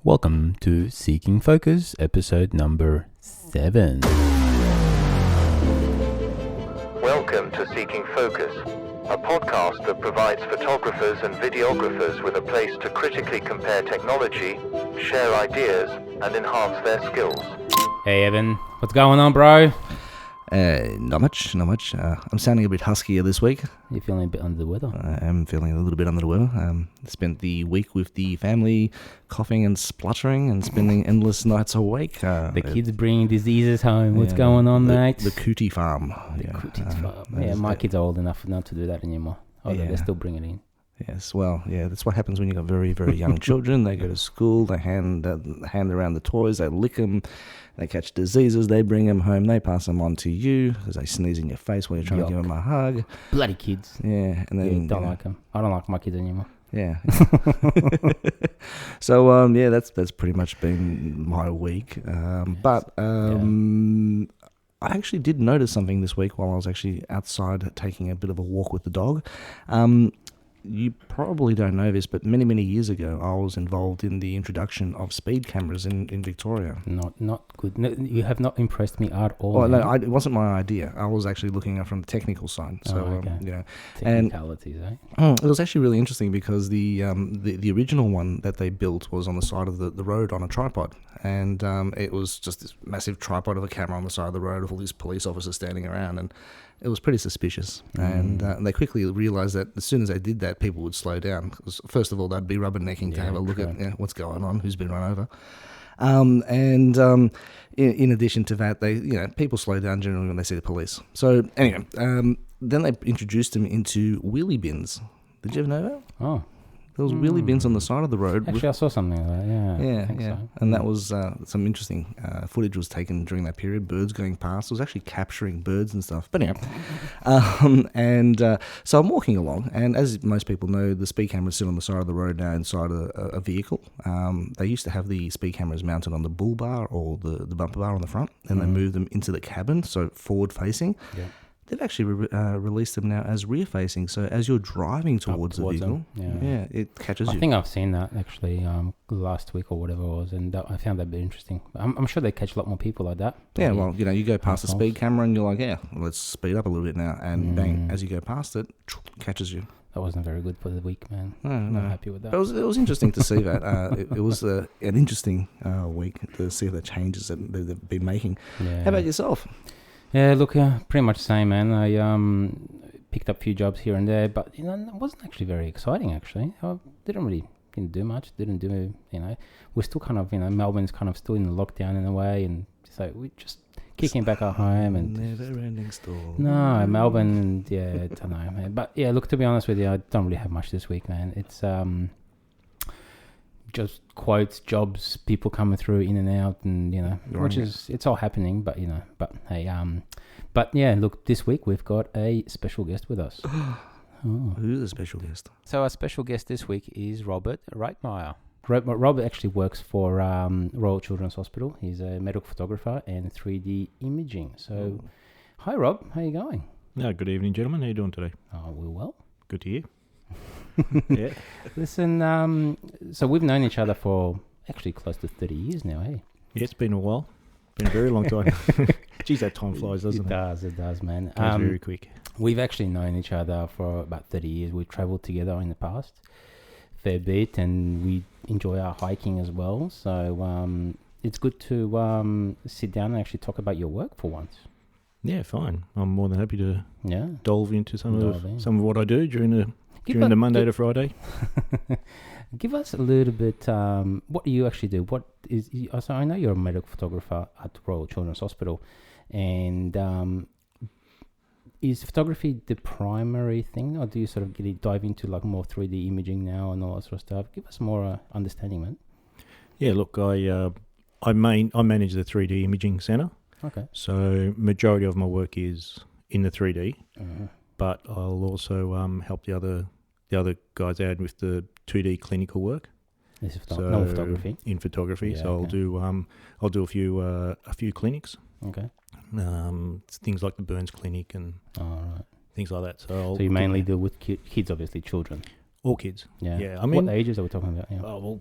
Welcome to Seeking Focus, episode number 7. Welcome to Seeking Focus, a podcast that provides photographers and videographers with a place to critically compare technology, share ideas, and enhance their skills. Hey Evan, what's going on, bro? Not much. I'm sounding a bit huskier this week. You're feeling a bit under the weather. I am feeling a little bit under the weather. Spent the week with the family, coughing and spluttering and spending endless nights awake. The kids bringing diseases home. What's going on, mate? The cootie farm. Cootie farm. Yeah, my kids are old enough not to do that anymore. Although they still bring it in. Yes, well, yeah, that's what happens when you've got very, very young children. They go to school, they hand around the toys, they lick them, they catch diseases, they bring them home, they pass them on to you because they sneeze in your face while you're trying to give them a hug. Bloody kids. Yeah, and then don't like them. I don't like my kids anymore. Yeah. So that's pretty much been my week. But I actually did notice something this week while I was actually outside taking a bit of a walk with the dog. You probably don't know this, but many, many years ago, I was involved in the introduction of speed cameras in Victoria. Not good. No, you have not impressed me at all. Oh, no, it wasn't my idea. I was actually looking at it from the technical side. So, Technicalities, eh? It was actually really interesting because the original one that they built was on the side of the road on a tripod. And it was just this massive tripod of a camera on the side of the road with all these police officers standing around. And it was pretty suspicious. And they quickly realized that as soon as they did that, people would slow down. Because first of all, they'd be rubbernecking to have a look at what's going on, who's been run over. In addition to that, people slow down generally when they see the police. So anyway, then they introduced them into wheelie bins. Did you ever know that? Oh. There was wheelie bins on the side of the road. Actually, I saw something like that, yeah. So. And that was some interesting footage was taken during that period, birds going past. It was actually capturing birds and stuff. But anyway, so I'm walking along, and as most people know, the speed cameras sit on the side of the road now inside a vehicle. They used to have the speed cameras mounted on the bull bar or the bumper bar on the front, and they moved them into the cabin, so forward-facing. Yeah. They've actually released them now as rear-facing, so as you're driving towards the vehicle, it catches you. I think I've seen that actually last week or whatever it was, and I found that a bit interesting. I'm sure they catch a lot more people like that. Yeah, well, you go past the speed camera and you're like, let's speed up a little bit now, and bang, as you go past it, catches you. That wasn't very good for the week, man. No. Not happy with that. But it was interesting to see that. It was an interesting week to see the changes that they've been making. Yeah. How about yourself? Yeah, look, pretty much the same, man. I picked up a few jobs here and there, but it wasn't actually very exciting. Actually, I didn't do much. We're still kind of, Melbourne's kind of still in the lockdown in a way, and so we're just kicking back at home and never-ending story. No, Melbourne, I don't know, man. But yeah, look, to be honest with you, I don't really have much this week, man. It's just quotes, jobs, people coming through in and out, and which is it's all happening. But hey, look, this week we've got a special guest with us. Who's the special guest? So our special guest this week is Robert Reitmaier. Robert actually works for Royal Children's Hospital. He's a medical photographer and 3D imaging. So, hi Rob, how are you going? Good evening, gentlemen. How are you doing today? We're well. Good to hear. Yeah. Listen, so we've known each other for actually close to 30 years now, hey? Yeah, it's been a while. Been a very long time. Geez, that time flies, doesn't it? It does, man. It goes very quick. We've actually known each other for about 30 years. We've travelled together in the past fair bit, and we enjoy our hiking as well. So it's good to sit down and actually talk about your work for once. Yeah, fine. I'm more than happy to delve into some of what I do during the Monday to Friday. Give us a little bit. What do you actually do? What is? So I know you're a medical photographer at Royal Children's Hospital, and is photography the primary thing, or do you sort of dive into like more 3D imaging now and all that sort of stuff? Give us more understanding, man. Yeah, look, I manage the 3D imaging centre. Okay. So majority of my work is in the 3D, but I'll also help the other guys out with the 2D clinical work. This is photography. In photography, I'll do a few clinics. Okay. Things like the Burns Clinic and things like that. So you mainly deal with kids, obviously children. All kids. Yeah. I mean, what ages are we talking about? Yeah. Oh well,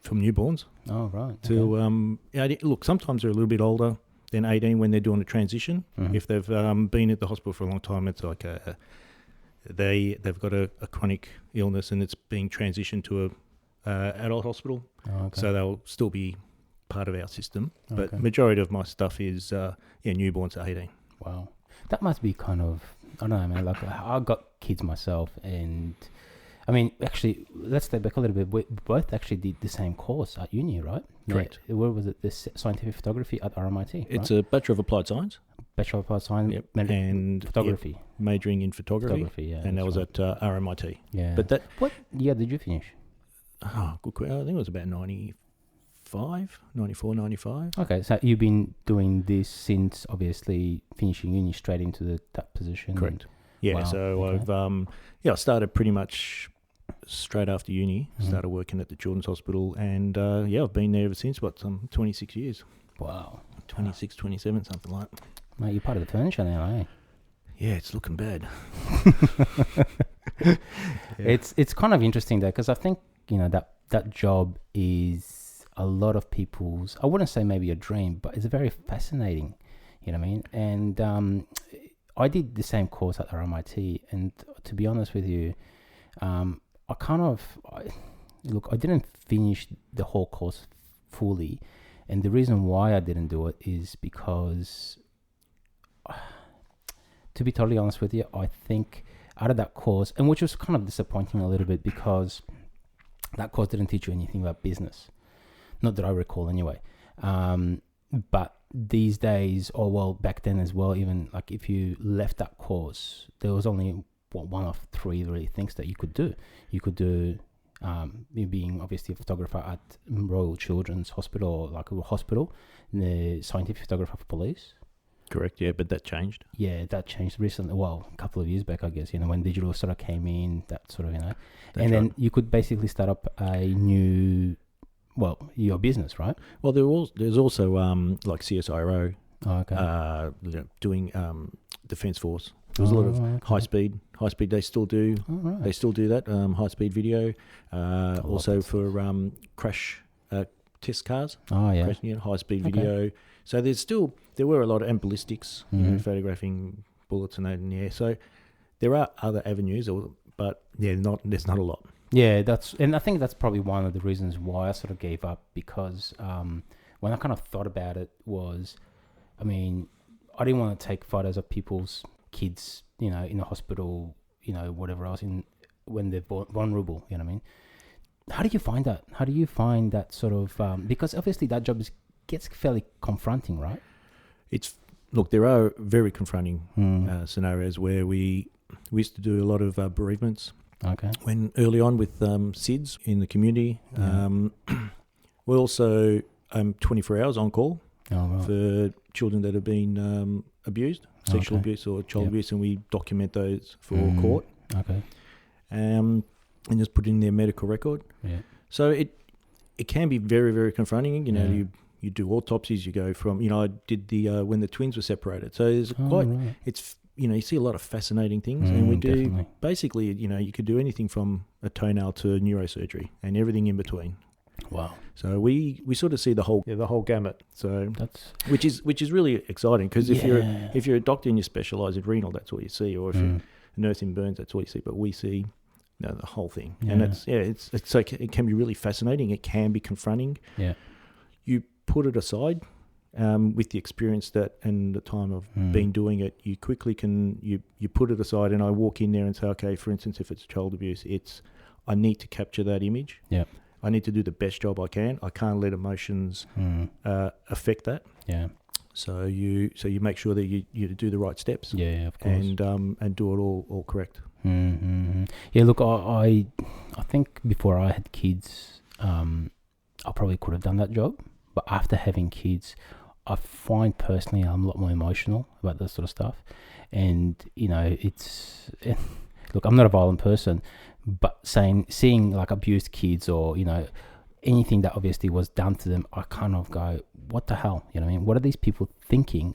from newborns Oh, right. to look. Sometimes they're a little bit older than 18 when they're doing a transition. Mhm. If they've been at the hospital for a long time, it's like they've got a chronic illness and it's being transitioned to a adult hospital. Oh, okay. So they'll still be part of our system. But Okay. majority of my stuff is newborns to 18. Wow. That must be kind of, I don't know, man. Like, I've got kids myself, and I mean, actually, let's step back a little bit. We both actually did the same course at uni, right? Correct. Yeah. Where was it? This scientific photography at RMIT. It's right? a Bachelor of Applied Science. Bachelor of Applied Science, And photography. majoring in photography. Yeah. And that was that's at RMIT. yeah. But that, What year did you finish? good question. I think it was about 94, 95. Okay, so you've been doing this since obviously finishing uni, straight into that position. Correct. Yeah, Wow, so okay. I started pretty much straight after uni, Mhm. started working at the Children's Hospital, and I've been there ever since, 26 years. Wow. 26, 27, something like that. Mate, you're part of the furniture now, eh? Yeah, it's looking bad. It's kind of interesting though, because I think that job is a lot of people's, I wouldn't say maybe a dream, but it's very fascinating. You know what I mean? And I did the same course at RMIT, and to be honest with you, I didn't finish the whole course fully, and the reason why I didn't do it is because, to be totally honest with you, I think out of that course, and which was kind of disappointing a little bit, because that course didn't teach you anything about business, not that I recall anyway. But these days, or well, back then as well, even like if you left that course, there was only one of three really things that you could do. You could do me being obviously a photographer at Royal Children's Hospital, or like a hospital, the scientific photographer for police. Correct, yeah, but that changed. Yeah, that changed recently. Well, a couple of years back, I guess, when digital sort of came in, that sort of, That's then right. you could basically start up a new, your business, right? Well, there's also like CSIRO Oh, okay. doing Defence Force. There was a lot of high speed. They still do. Oh, right. They still do that. High speed video. Also that for crash test cars. Oh, yeah. High speed Okay. video. So there were a lot of and ballistics, Mhm. photographing bullets and that in the air. So there are other avenues, but yeah, there's not a lot. Yeah, and I think that's probably one of the reasons why I sort of gave up, because when I kind of thought about it was, I mean, I didn't want to take photos of people's kids, in a hospital, whatever else, when they're vulnerable, you know what I mean? How do you find that? How do you find that sort of, because obviously that job gets fairly confronting, right? There are very confronting Mm. scenarios where we used to do a lot of bereavements. Okay. When early on with SIDS in the community, Yeah. we're also 24 hours on call Oh, right. for children that have been abused, sexual Okay. abuse or child Yep. abuse, and we document those for Mm. court Okay. and just put in their medical record. Yeah. So it can be very, very confronting. Yeah. You do autopsies. You go from I did the when the twins were separated. So there's Oh, quite right. it's you see a lot of fascinating things, and we do Definitely. basically you could do anything from a toenail to neurosurgery and everything in between. Wow. So we sort of see the whole gamut. So That's which is really exciting, because if Yeah. you're a doctor and you specialise in renal, that's what you see, or if you're Mm. a nurse in burns, that's what you see. But we see the whole thing, Yeah. and it's so it can be really fascinating. It can be confronting. Yeah. You put it aside with the experience that and the time of Mm. been doing it. You quickly can you put it aside, and I walk in there and say, okay, for instance, if it's child abuse, I need to capture that image. Yep. I need to do the best job I can. I can't let emotions Mm. affect that. Yeah. So you make sure that you do the right steps Yeah, of course. and do it all correct. Mm-hmm. Yeah, look, I think before I had kids, I probably could have done that job. But after having kids, I find personally I'm a lot more emotional about that sort of stuff. And, look, I'm not a violent person, but seeing like abused kids or, anything that obviously was done to them, I kind of go, what the hell? You know what I mean? What are these people thinking?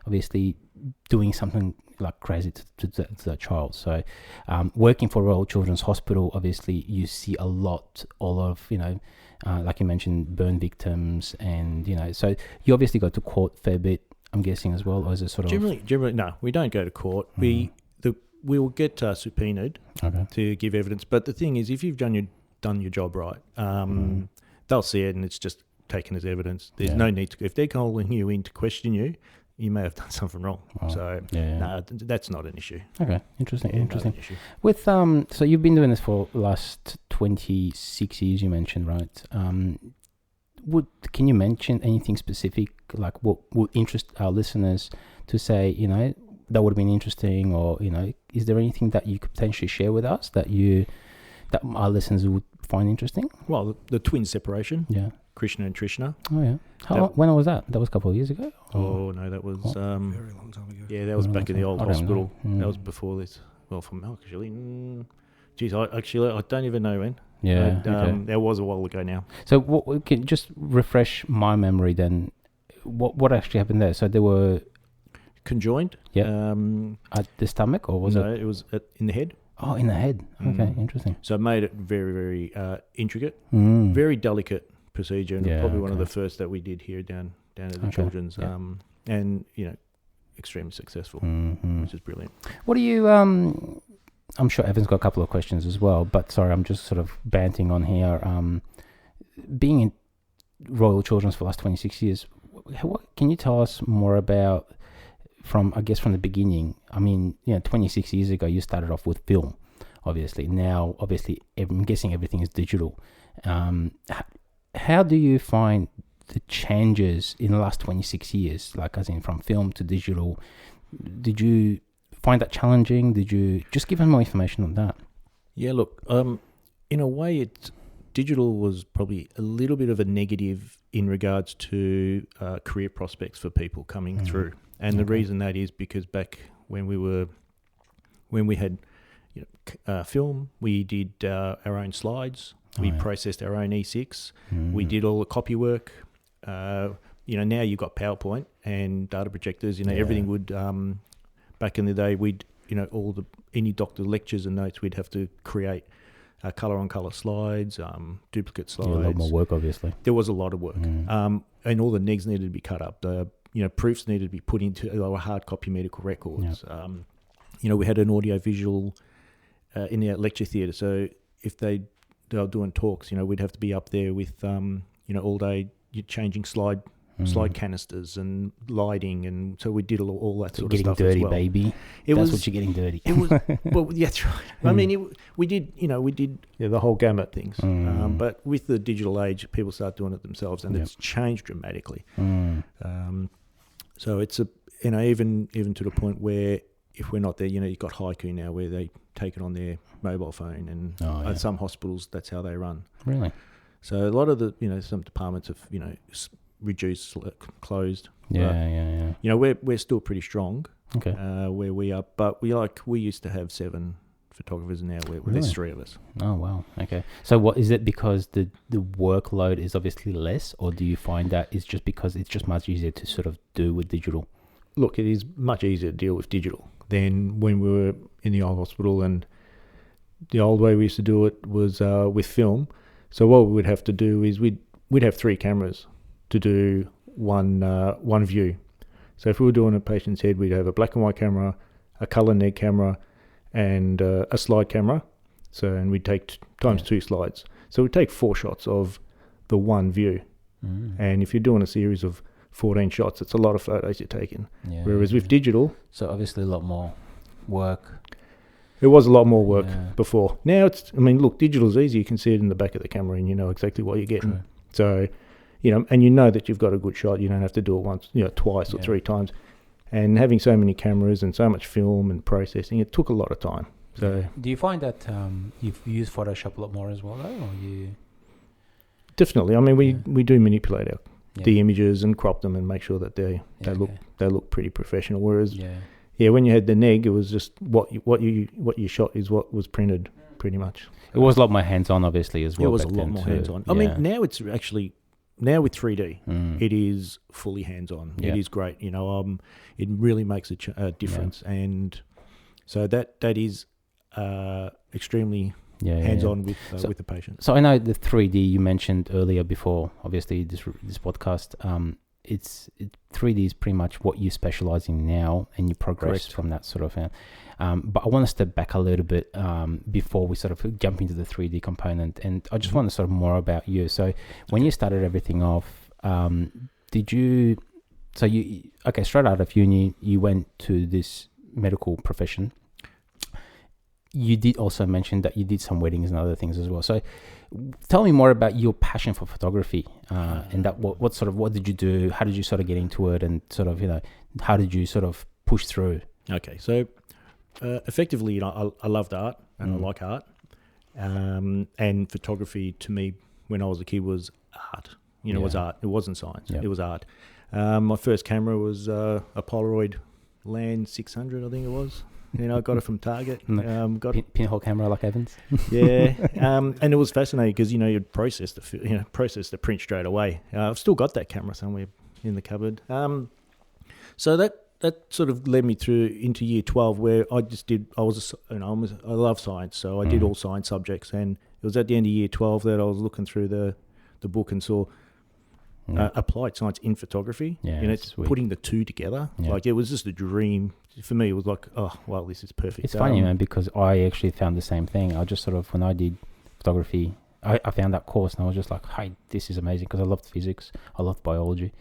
Obviously doing something like crazy to the child. So working for Royal Children's Hospital, obviously you see a lot, all of, like you mentioned, burn victims, and, so you obviously go to court a fair bit, I'm guessing, as well, or is it sort of... Generally, no, we don't go to court. We will get subpoenaed to give evidence. But the thing is, if you've done your job right, they'll see it and it's just taken as evidence. There's no need to... If they're calling you in to question you, you may have done something wrong. Oh, so, no, that's not an issue. Okay, interesting. Not an issue. With so you've been doing this for the last 26 years, you mentioned, right? Can you mention anything specific, like what would interest our listeners to say, that would have been interesting, or, is there anything that you could potentially share with us that our listeners would find interesting? Well, the twin separation. Yeah. Krishna and Trishna. Oh, yeah. When was that? That was a couple of years ago? Oh, no, that was... very long time ago. Yeah, that was back in the old hospital. That was Mm. before this. Well, from actually... Geez, I don't even know when. Yeah, That was a while ago now. So what can just refresh my memory then? What actually happened there? So they were... Conjoined. Yeah. At the stomach, or was it? No, it was in the head. Oh, in the head. Okay, interesting. So it made it very, very intricate, Mm. very delicate procedure, and Yeah, probably one of okay. the first that we did here down at the Okay, children's, yeah. and extremely successful, Mhm. which is brilliant. What do you... I'm sure Evan's got a couple of questions as well, but sorry, I'm just sort of banting on here. Being in Royal Children's for the last 26 years, what can you tell us more about from the beginning? I mean, 26 years ago, you started off with film, obviously. Now, obviously, I'm guessing everything is digital. How do you find the changes in the last 26 years, like as in from film to digital? Did you find that challenging? Did you just give us more information on that? Yeah, look, in a way, digital was probably a little bit of a negative in regards to career prospects for people coming through, and the reason that is because back when we had film, we did our own slides, we processed our own E6, we did all the copy work. Now you've got PowerPoint and data projectors. Everything would. Back in the day, we'd any doctor lectures and notes, we'd have to create colour on colour slides, duplicate slides. A lot more work, obviously. There was a lot of work, and all the negs needed to be cut up. The proofs needed to be put into hard copy medical records. Yep. We had an audio visual in the lecture theatre, so if they were doing talks, we'd have to be up there with all day changing slide canisters and lighting, and so we did all that sort of stuff dirty, as well. Baby. That's what you're getting dirty. It was well, yeah, that's right. I mean, we did the whole gamut things. But with the digital age, people start doing it themselves, and it's changed dramatically. So it's even to the point where if we're not there, you've got Haiku now, where they take it on their mobile phone, and at some hospitals that's how they run. Really? So a lot of the some departments have reduced, closed. Yeah. We're still pretty strong. Okay. Where we are, but we used to have 7 photographers, now there's 3 of us. Oh wow. Okay. So what is it, because the workload is obviously less, or do you find that it's just because it's just much easier to sort of do with digital? Look, it is much easier to deal with digital than when we were in the old hospital, and the old way we used to do it was with film. So what we would have to do is we'd have 3 cameras to do one view. So if we were doing a patient's head, we'd have a black and white camera, a colour neg camera, and a slide camera. And we'd take times 2 slides. So we'd take 4 shots of the one view. And if you're doing a series of 14 shots, it's a lot of photos you're taking. Yeah, whereas with digital... So obviously a lot more work. It was a lot more work before. Now look, digital's easy. You can see it in the back of the camera and you know exactly what you're getting. True. So, and you know that you've got a good shot. You don't have to do it once, twice or 3 times. And having so many cameras and so much film and processing, it took a lot of time. So, do you find that you've used Photoshop a lot more as well, though, or you? Definitely. I mean, we do manipulate the images and crop them and make sure that they look pretty professional. Whereas, when you had the neg, it was just what you shot is what was printed, pretty much. It was a lot more hands-on, obviously, as well. It was a lot more hands-on. I mean, now it's actually now with 3D, it is fully hands-on. Yeah. It is great. It really makes a difference, and so that is extremely hands-on with the patient. So I know the 3D you mentioned earlier before, obviously this podcast. It's 3D is pretty much what you specialize in now, and you progress from that sort of. But I want to step back a little bit before we sort of jump into the 3D component, and I just want to sort of more about you. So when you started everything off, did you? So you straight out of uni, you went to this medical profession. You did also mention that you did some weddings and other things as well. So tell me more about your passion for photography, and that what did you do? How did you sort of get into it, and sort of how did you sort of push through? Okay, so effectively, I loved art and I like art, and photography to me when I was a kid was art. Was art. It wasn't science. It was art. My first camera was a Polaroid Land 600, I think it was. I got it from Target. Pinhole camera like Evans. Yeah, and it was fascinating because you'd process the print straight away. I've still got that camera somewhere in the cupboard. So that sort of led me through into year 12, where I love science, so I did all science subjects, and it was at the end of year 12 that I was looking through the book and saw applied science in photography. It's putting the two together. Like it was just a dream for me. It was like, oh well, this is perfect. It's funny, man, because I actually found the same thing. I just sort of, when I did photography, I found that course and I was just like, hey, this is amazing, because I loved physics, I loved biology,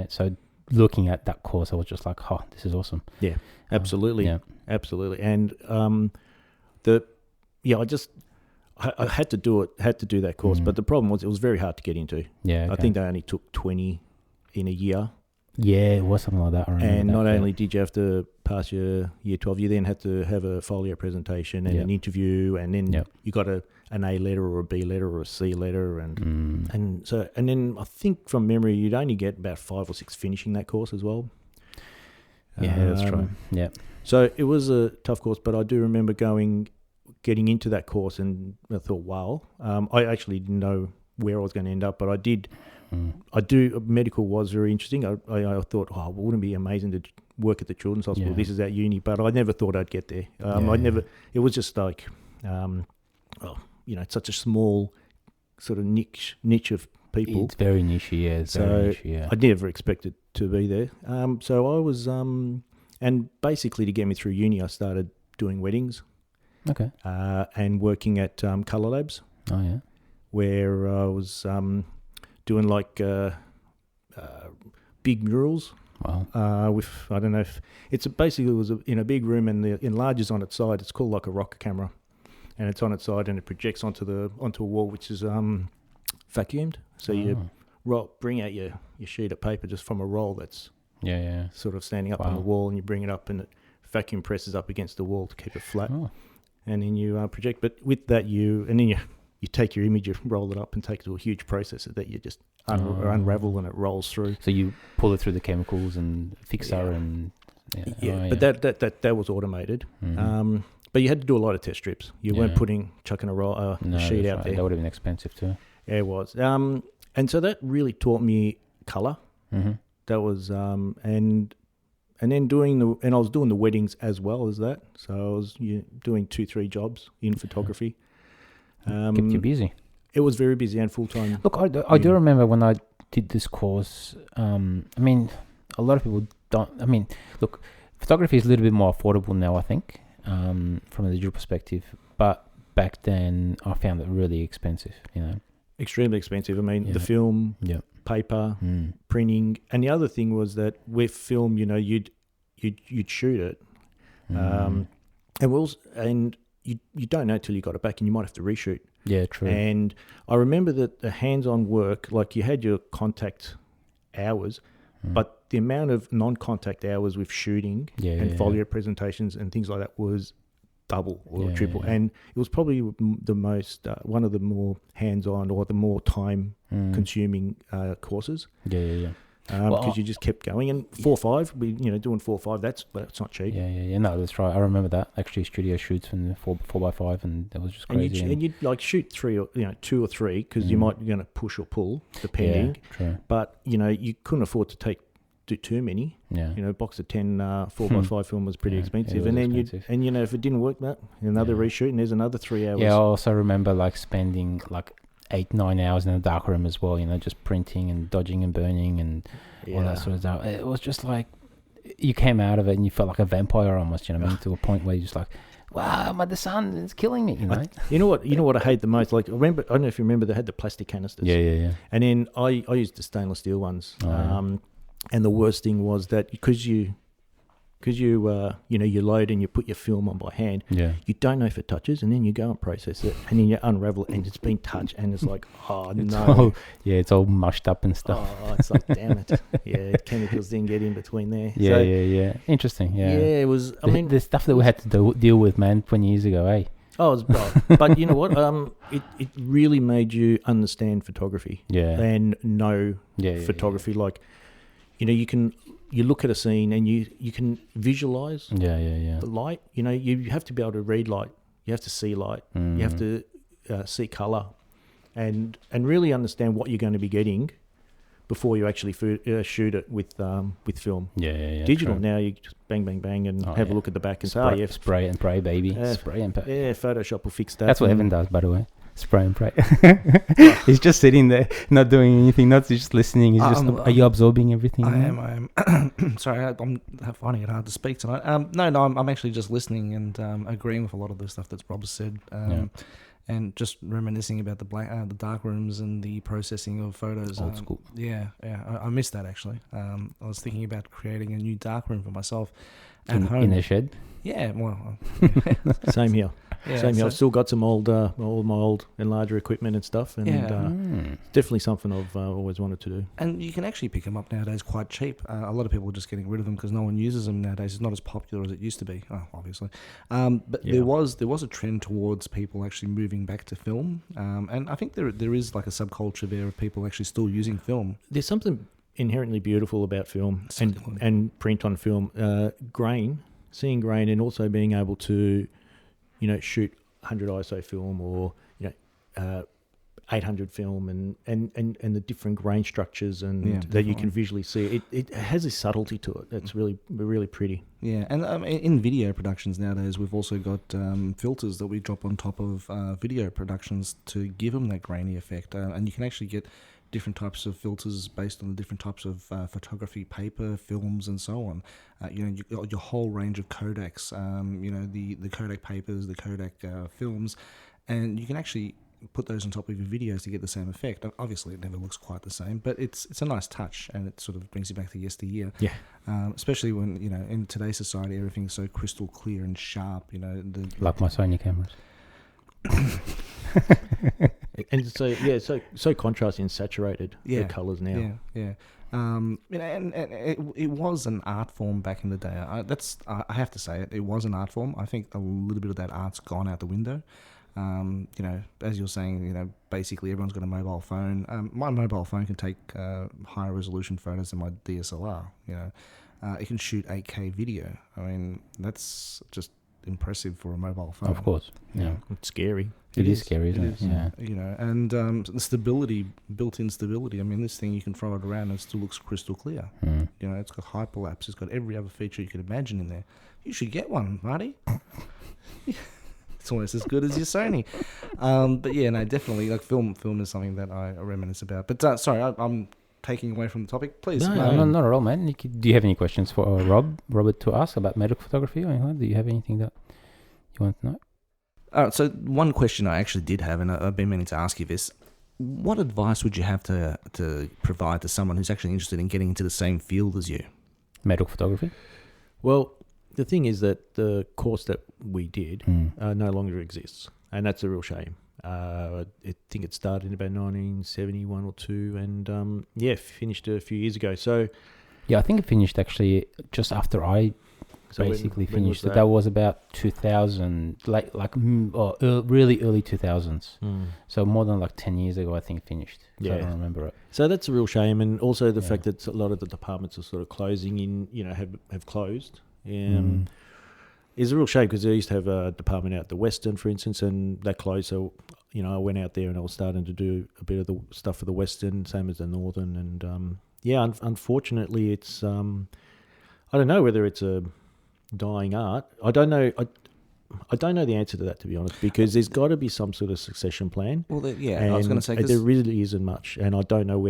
so looking at that course, I was just like, oh, this is awesome. Yeah, absolutely. Absolutely. And I had to do that course, but the problem was it was very hard to get into. Yeah, I think they only took 20 in a year. Yeah, it was something like that. And not only did you have to pass your year 12, you then had to have a folio presentation and an interview, and then you got an A letter or a B letter or a C letter, and then I think from memory you'd only get about 5 or 6 finishing that course as well. Yeah, that's true. Yeah. So it was a tough course, but I do remember getting into that course, and I thought, wow. I actually didn't know where I was going to end up, but I did. Medical was very interesting. I thought, wouldn't it be amazing to work at the Children's Hospital? This is at uni, but I never thought I'd get there. It was just like, it's such a small sort of niche of people. It's very niche, I never expected to be there. So I was, and basically to get me through uni, I started doing weddings. Okay. And working at Colour Labs. Oh, yeah. Where I was doing like big murals. Wow. With, I don't know if it's basically was in a big room, and the enlarger's on its side. It's called like a rocker camera, and it's on its side, and it projects onto a wall, which is vacuumed. So you bring out your sheet of paper just from a roll that's sort of standing up on the wall, and you bring it up, and it vacuum presses up against the wall to keep it flat. And then you project. But with that, you take your image, you roll it up and take it to a huge processor that you just unravel, and it rolls through. So you pull it through the chemicals and fixer and... But that was automated. Mm-hmm. But you had to do a lot of test strips. You weren't chucking a sheet out there. That would have been expensive too. Yeah, it was. And so that really taught me colour. Mm-hmm. That was... And then I was doing the weddings as well as that. So I was doing 2-3 jobs in photography. Kept you busy. It was very busy and full-time. Look, I do remember when I did this course, a lot of people don't... look, photography is a little bit more affordable now, I think, from a digital perspective. But back then, I found it really expensive, Extremely expensive. The film... paper, printing, and the other thing was that with film, you'd shoot it, and you don't know till you got it back, and you might have to reshoot. Yeah, true. And I remember that the hands-on work, like you had your contact hours, but the amount of non-contact hours with shooting and folio presentations and things like that was double or triple. And it was probably the most one of the more hands-on or the more time consuming courses. because you just kept going. And 4.5, doing 4.5, that's not cheap. Yeah. No, that's right. I remember that actually studio shoots from the 4x5, and that was just crazy. And you'd like shoot 2 or 3 because you might be going to push or pull depending. Yeah, true. But you couldn't afford to do too many. Yeah. A box of 10 4x5 film was pretty expensive. It was And expensive. if it didn't work, another reshoot, and there's another 3 hours. Yeah, I also remember like spending like 8-9 hours in a dark room as well, just printing and dodging and burning and all that sort of stuff. It was just like you came out of it and you felt like a vampire almost, to a point where you're just like, wow, the sun is killing me, You know what I hate the most? Like, I don't know if you remember, they had the plastic canisters. Yeah. And then I used the stainless steel ones. And the worst thing was that because you load and you put your film on by hand, you don't know if it touches, and then you go and process it, and then you unravel it, and it's been touched, and it's like, oh no, it's all mushed up and stuff. Oh, it's like, damn it, chemicals didn't get in between there. Yeah. Interesting. Yeah, it was. The stuff that we had to deal with, man, 20 years ago, eh? But you know what? It really made you understand photography. Yeah, and know photography. Yeah. Like, you look at a scene and you can visualize the light. You have to be able to read light. You have to see light. You have to see color, and really understand what you're going to be getting before you actually shoot it with film. Yeah. Digital true. now, you just bang, bang, bang, and have a look at the back and say, spray and pray, baby. Spray and pray. Yeah, Photoshop will fix that. That's what Evan does, by the way. Spray and pray. He's just sitting there, not doing anything, not just listening. He's are you absorbing everything? I am. Sorry, I'm finding it hard to speak tonight. I'm actually just listening and agreeing with a lot of the stuff that Rob said. And just reminiscing about the dark rooms and the processing of photos. Old school. Yeah. I missed that actually. I was thinking about creating a new dark room for myself at home in a shed. Yeah, well, same here. Yeah, same here. I've still got some all my old and larger equipment and stuff, and it's definitely something I've always wanted to do. And you can actually pick them up nowadays quite cheap. A lot of people are just getting rid of them because no one uses them nowadays. It's not as popular as it used to be, obviously. But there was a trend towards people actually moving back to film, and I think there is like a subculture there of people actually still using film. There's something inherently beautiful about film and print on film, seeing grain, and also being able to shoot 100 ISO film or 800 film and the different grain structures and that you can visually see. It has a subtlety to it that's really, really pretty. Yeah, and in video productions nowadays, we've also got filters that we drop on top of video productions to give them that grainy effect, and you can actually get different types of filters based on the different types of photography, paper, films, and so on. Your whole range of Kodaks, the Kodak papers, the Kodak films, and you can actually put those on top of your videos to get the same effect. Obviously, it never looks quite the same, but it's a nice touch, and it sort of brings you back to yesteryear. Yeah. Especially when in today's society, everything's so crystal clear and sharp. Like my Sony cameras. And so contrasting and saturated the colours now. Yeah. And it was an art form back in the day. I have to say it was an art form. I think a little bit of that art's gone out the window. As you're saying, basically everyone's got a mobile phone. My mobile phone can take higher resolution photos than my DSLR. It can shoot 8K video. I mean, that's just impressive for a mobile phone. Of course, yeah. It's scary. It is scary, isn't it? Yeah. And the stability, built-in stability. I mean, this thing, you can throw it around and it still looks crystal clear. It's got hyperlapse. It's got every other feature you could imagine in there. You should get one, Marty. It's almost as good as your Sony. But yeah, no, definitely. Like film is something that I reminisce about. But sorry, I'm taking away from the topic. Please. No, not at all, man. Do you have any questions for Robert, to ask about medical photography? Or anything? Do you have anything that you want to know? So one question I actually did have, and I've been meaning to ask you this: what advice would you have to provide to someone who's actually interested in getting into the same field as you? Medical photography? Well, the thing is that the course that we did no longer exists, and that's a real shame. I think it started in about 1971 or 2, and finished a few years ago. So, yeah, I think it finished actually just after I So basically when was finished. That was about 2000, really early 2000s. So more than like 10 years ago, I think finished. So I don't remember it. So that's a real shame, and also the fact that a lot of the departments are sort of closing in, have closed. Is a real shame because they used to have a department out the Western, for instance, and that closed. So, I went out there and I was starting to do a bit of the stuff for the Western, same as the Northern. And, unfortunately, it's, I don't know whether it's a dying art. I don't know. I don't know the answer to that, to be honest, because there's got to be some sort of succession plan. Well, I was going to say... there really isn't much, and I don't know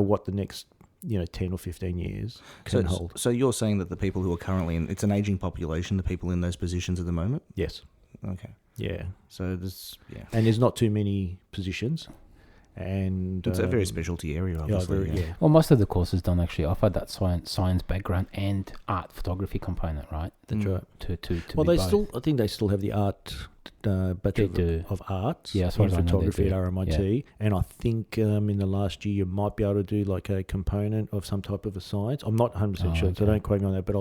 what the next 10 or 15 years can hold. So you're saying that the people who are currently it's an aging population, the people in those positions at the moment? Yes. Okay. Yeah. So and there's not too many positions, and it's a very specialty area, obviously. Well, most of the courses don't actually offer that science background and art photography component, right? That's right. I think they still have the art Bachelor of Arts in photography at RMIT, and I think in the last year you might be able to do like a component of some type of a science. I'm not 100% sure, so don't quote me on that. But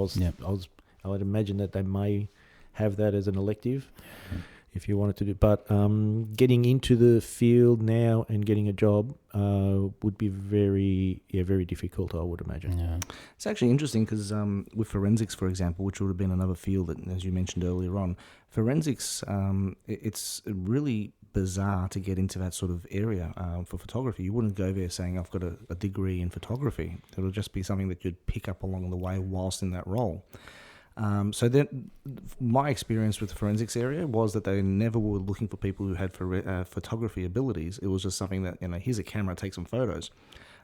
I would imagine that they may have that as an elective if you wanted to do. But getting into the field now and getting a job would be very difficult, I would imagine. Yeah. It's actually interesting because with forensics, for example, which would have been another field that, as you mentioned earlier on, forensics, it's really bizarre to get into that sort of area for photography. You wouldn't go there saying, I've got a degree in photography. It'll just be something that you'd pick up along the way whilst in that role. So then my experience with the forensics area was that they never were looking for people who had photography abilities. It was just something that, here's a camera, take some photos.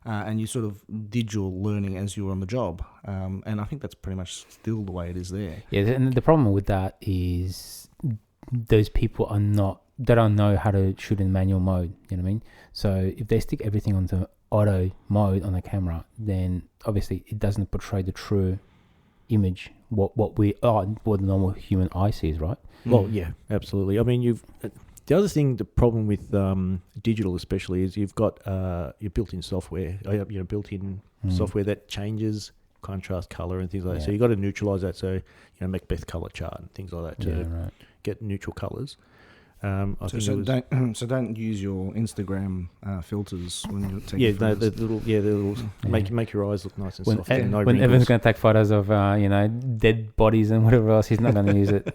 And you sort of did your learning as you were on the job. And I think that's pretty much still the way it is there. Yeah, and the problem with that is those people they don't know how to shoot in manual mode, you know what I mean? So if they stick everything onto auto mode on the camera, then obviously it doesn't portray the true image, what the normal human eye sees, right? Well, yeah, absolutely. I mean, the other thing, the problem with digital especially is you've got your built-in software, built-in software that changes contrast, color, and things like that. So you've got to neutralize that. So, Macbeth color chart and things like that to get neutral colors. Don't use your Instagram filters when you're taking photos. The little make your eyes look nice and soft. When Evan's going to take photos of dead bodies and whatever else, he's not going to use it.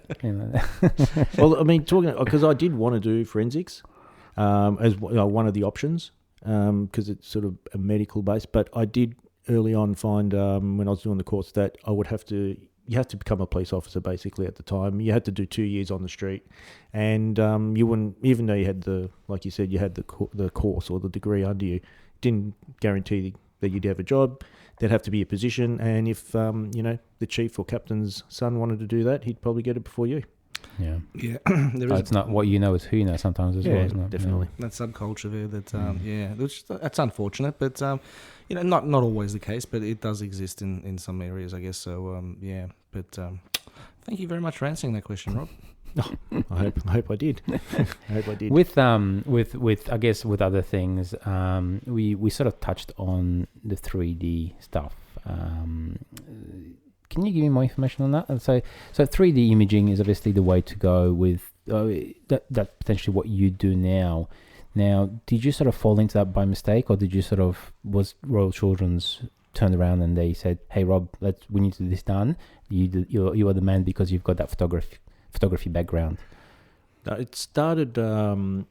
Well, I mean, because I did want to do forensics as one of the options because it's sort of a medical base, but I did early on find when I was doing the course that I would have to. You have to become a police officer basically at the time. You had to do 2 years on the street, and you wouldn't, even though you had like you said, you had the course or the degree under you, didn't guarantee that you'd have a job. There'd have to be a position, and if the chief or captain's son wanted to do that, he'd probably get it before you. Yeah. It's not what you know, it's who you know sometimes as well, isn't it? Definitely. Yeah. That subculture there that's unfortunate, but not always the case, but it does exist in some areas, I guess. So but thank you very much for answering that question, Rob. I hope I did. I hope I did. With I guess with other things, we sort of touched on the 3D stuff. Can you give me more information on that? And so 3D imaging is obviously the way to go with that potentially what you do now. Now, did you sort of fall into that by mistake, or did you was Royal Children's turned around and they said, "Hey, Rob, we need to do this done. You are the man because you've got that photography background." It started around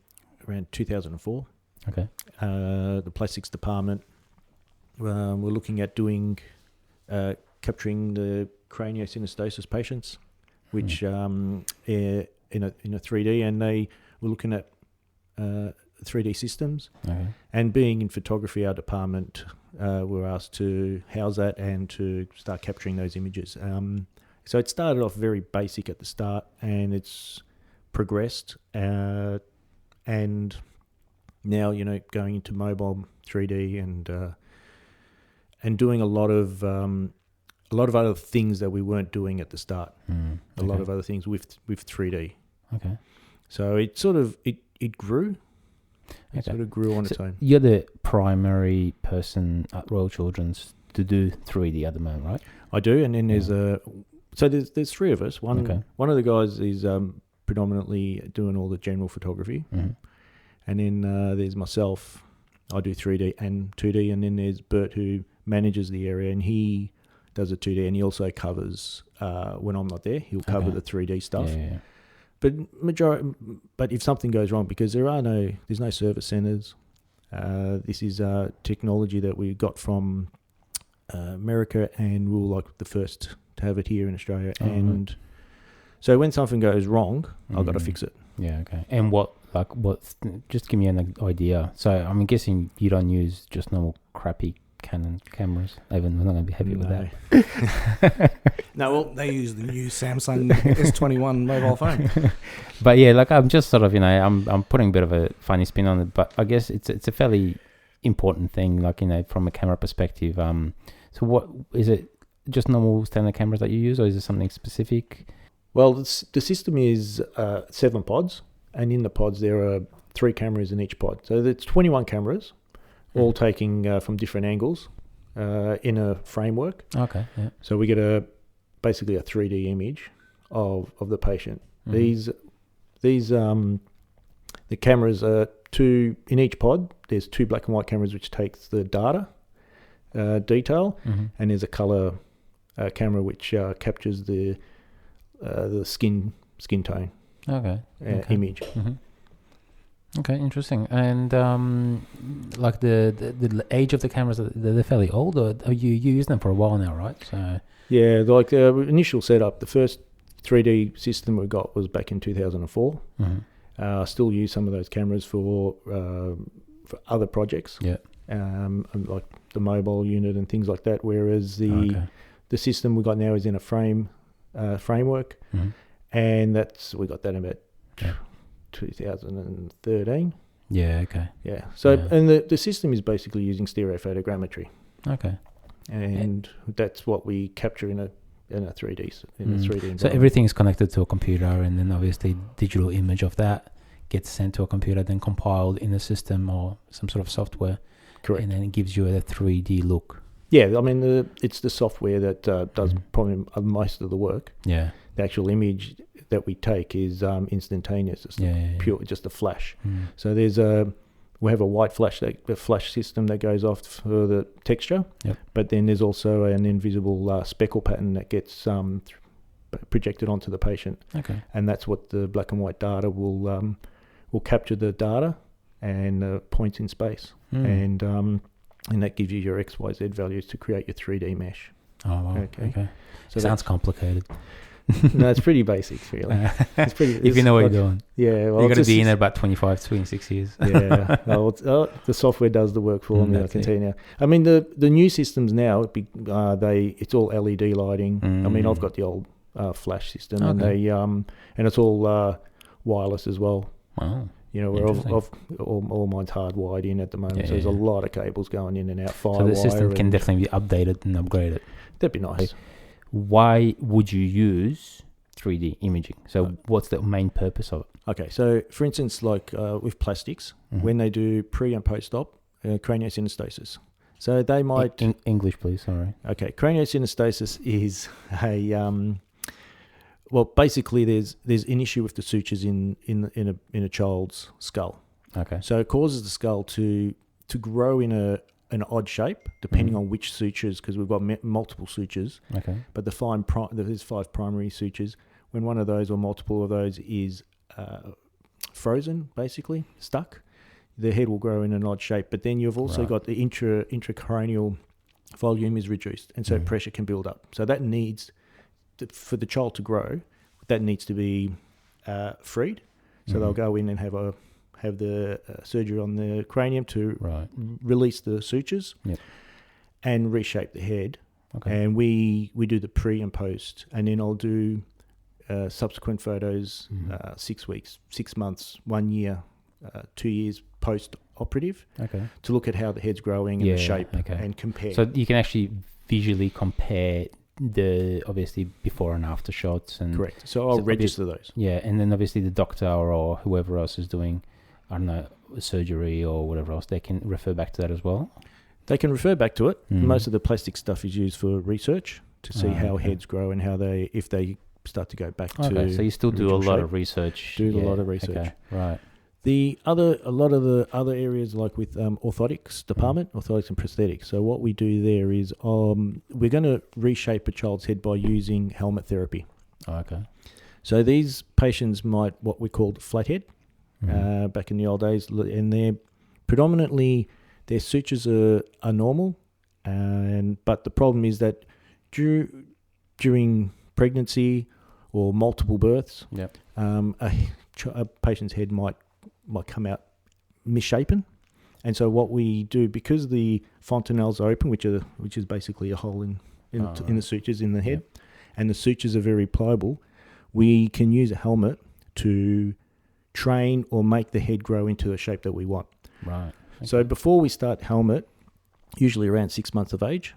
2004. Okay. The plastics department we're looking at doing. Capturing the craniosynostosis patients, which in a 3D, and they were looking at 3D systems. Okay. And being in photography, our department were asked to house that and to start capturing those images. So it started off very basic at the start, and it's progressed, and now going into mobile 3D and doing a lot of other things that we weren't doing at the start. A lot of other things with 3D. Okay. So it sort of it grew. It sort of grew on its own. You're the primary person at Royal Children's to do 3D at the moment, right? I do, and then there's So there's three of us. Okay. One of the guys is predominantly doing all the general photography, Mm-hmm. and then there's myself. I do 3D and 2D, and then there's Bert who manages the area, and he does the 2D, and he also covers when I'm not there. He'll cover Okay. the 3D stuff. Yeah. But but if something goes wrong, because there's no service centres. This is technology that we got from America, and we were like the first to have it here in Australia. Oh, and right. so when something goes wrong, I've got to Mhm. fix it. Yeah, okay. And just give me an idea. So I'm guessing you don't use just normal crappy Canon cameras. Even we're not going to be happy with that. No, well, they use the new Samsung S21 mobile phone. But yeah, like I'm just sort of, I'm putting a bit of a funny spin on it, but I guess it's a fairly important thing, like, from a camera perspective. So what is it? Just normal standard cameras that you use, or is it something specific? Well, the system is 7 pods, and in the pods there are 3 cameras in each pod. So it's 21 cameras, all taking from different angles in a framework. Okay, yeah. So we get basically a 3D image of the patient. Mhm. These the cameras are 2 in each pod. There's 2 black and white cameras which takes the data detail, Mhm. and there's a color camera which captures the skin tone Okay. Okay. image. Mm-hmm. Okay, interesting. And like the age of the cameras, they're fairly old, or you use them for a while now, right? So Yeah, like the initial setup, the first 3D system we got was back in 2004. mhm. Still use some of those cameras for other projects, Yeah. and like the mobile unit and things like that. Whereas Okay. the system we got now is in a framework, Mhm. and we got that in about Yeah. 2013. Yeah. Okay. Yeah. So Yeah. and the system is basically using stereophotogrammetry, Okay. and that's what we capture in a 3D a 3D environment. So everything's connected to a computer, and then obviously digital image of that gets sent to a computer, then compiled in a system or some sort of software. Correct. And then it gives you a 3D look. Yeah, I mean it's the software that does Mhm. probably most of the work. Yeah. The actual image that we take is instantaneous. It's Yeah. pure, just a flash. Mm. So we have a white flash, the flash system that goes off for the texture. Yep. But then there's also an invisible speckle pattern that gets projected onto the patient, Okay. and that's what the black and white data will capture the data and points in space, Mm. and that gives you your XYZ values to create your 3D mesh. Oh, wow. Okay. Okay. So Sounds complicated. no, it's pretty basic, really. It's pretty. If you know what you're doing. Yeah, well, You're going to it's be in just- it about 26 years. Yeah, well, the software does the work for me. I That's can it. tell you now. I mean, the new systems now, it's all LED lighting. I mean, I've got the old flash system, and Okay. they and it's all wireless as well. Wow. You know, where Interesting. all mine's hardwired in at the moment, Yeah, so there's a yeah. lot of cables going in and out. So the system Firewire, can and definitely be updated and upgraded. that'd be nice. Why would you use 3D imaging? So what's the main purpose of it? Okay, so for instance, like with plastics, Mhm. when they do pre and post op craniosynostosis, so they might. English, please. Sorry. Okay, craniosynostosis is well, basically there's an issue with the sutures in a child's skull. Okay. So it causes the skull to grow in an odd shape depending on which sutures, because we've got multiple sutures. Okay. But there's 5 primary sutures. When one of those or multiple of those is frozen, basically stuck, the head will grow in an odd shape. But then you've also Right. got the intracranial volume is reduced, and so Mm. pressure can build up. So that needs for the child to grow, that needs to be freed. So they'll go in and have the surgery on the cranium to Right. release the sutures Yep. and reshape the head. Okay. And we do the pre and post, and then I'll do subsequent photos, 6 weeks, 6 months, 1 year, 2 years post-operative, Okay. to look at how the head's growing and Yeah, the shape, okay. and compare. So you can actually visually compare the obviously before and after shots, and Correct. So I'll So register those. yeah, and then obviously the doctor or whoever else is doing, I don't know, surgery or whatever else, they can refer back to that as well. They can refer back to it. Mhm. Most of the plastic stuff is used for research, to see how heads grow and if they start to go back to. Okay, so you still do a lot of research. Do a lot of research. Okay, right. A lot of the other areas, like with orthotics department, orthotics and prosthetics. So what we do there is we're going to reshape a child's head by using helmet therapy. Oh, okay. So these patients might what we called flathead back in the old days, and they're predominantly their sutures are normal, but the problem is that during pregnancy or multiple births, a patient's head might come out misshapen. And so what we do, because the fontanelles are open, which is basically a hole in the sutures in the head, and the sutures are very pliable, we can use a helmet to train or make the head grow into the shape that we want. Right. Okay. So before we start helmet, usually around 6 months of age,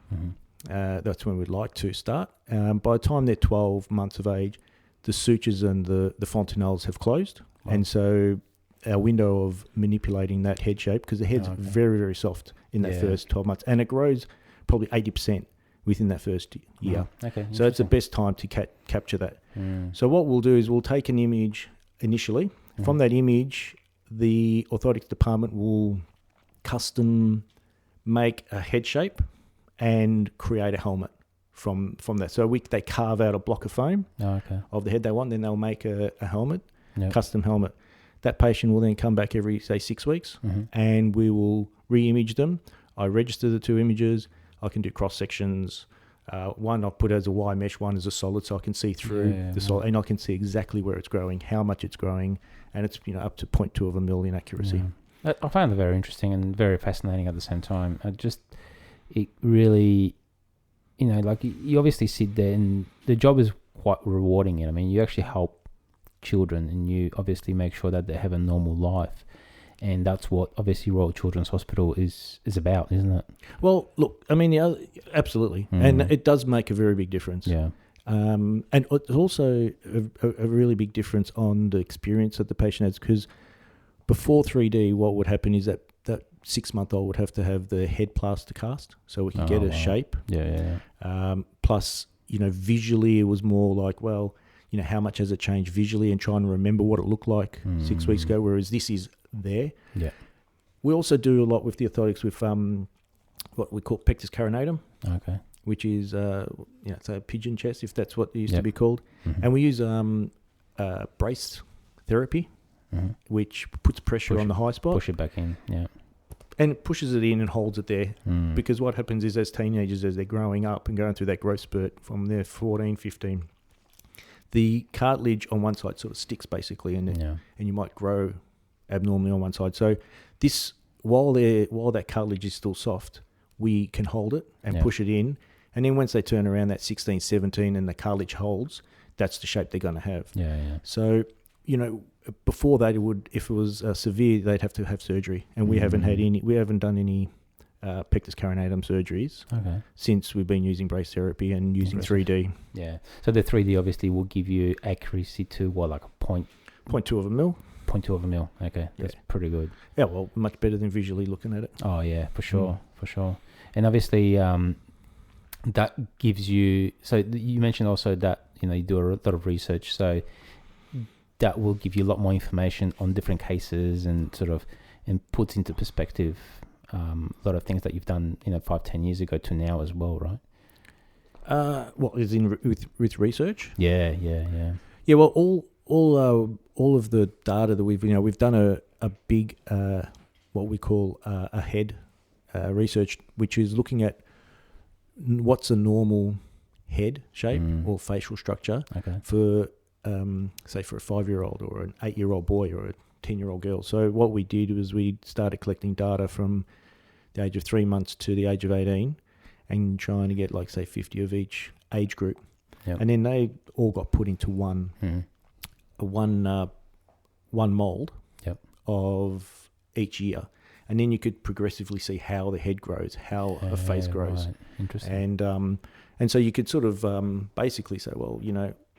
that's when we'd like to start. By the time they're 12 months of age, the sutures and the fontanelles have closed. Wow. And so our window of manipulating that head shape, because the head's very, very soft in that first 12 months, and it grows probably 80% within that first year. Okay. So it's the best time to capture that. So what we'll do is we'll take an image initially. From that image, the orthotics department will custom make a head shape and create a helmet from that. So they carve out a block of foam of the head they want, then they'll make a helmet, custom helmet. That patient will then come back every, say, 6 weeks, and we will re-image them. I register the two images. I can do cross-sections. One I'll put as a Y mesh, one as a solid, so I can see through the solid, and I can see exactly where it's growing, how much it's growing, and it's up to 0.2 of a mil in accuracy. I find it very interesting and very fascinating at the same time. It really, like you obviously sit there, and the job is quite rewarding. I mean, you actually help children, and you obviously make sure that they have a normal life, and that's what obviously Royal Children's Hospital is about, isn't it? Well, look, I mean, absolutely, and it does make a very big difference. Yeah. And it's also a really big difference on the experience that the patient has, because before 3D, what would happen is that 6-month-old would have to have the head plaster cast so we can get a shape. Plus, visually, it was more like, well, how much has it changed visually, and trying to remember what it looked like 6 weeks ago, whereas this is there. Yeah. We also do a lot with the orthotics with what we call pectus carinatum. Okay. Which is, it's a pigeon chest, if that's what it used to be called. And we use brace therapy, which puts pressure on the high spot. Push it back in, And it pushes it in and holds it there. Because what happens is, as teenagers, as they're growing up and going through that growth spurt from their 14, 15, the cartilage on one side sort of sticks basically, and you might grow abnormally on one side. So this, while that cartilage is still soft, we can hold it and push it in. And then once they turn around that 16, 17 and the cartilage holds, that's the shape they're going to have. So, before that, if it was severe, they'd have to have surgery. And we haven't done any pectus carinatum surgeries since we've been using brace therapy and using 3D. Yeah. So the 3D obviously will give you accuracy to like a 0.2 of a mil. 0.2 of a mil. Okay. That's pretty good. Yeah, well, much better than visually looking at it. Oh, yeah, for sure. For sure. And obviously, that gives you... So you mentioned also that, you do a lot of research. So that will give you a lot more information on different cases and puts into perspective a lot of things that you've done, 5-10 years ago to now as well, right? What is in with research? Yeah. Yeah, well, all of the data that we've done a big what we call a head research, which is looking at what's a normal head shape or facial structure for say for a 5-year-old or an 8-year-old boy or a 10-year-old girl. So what we did was we started collecting data from the age of 3 months to the age of 18 and trying to get, like, say, 50 of each age group. And then they all got put into one mold of each year. And then you could progressively see how the head grows, how a face grows. Right. Interesting. And so you could sort of basically say, well,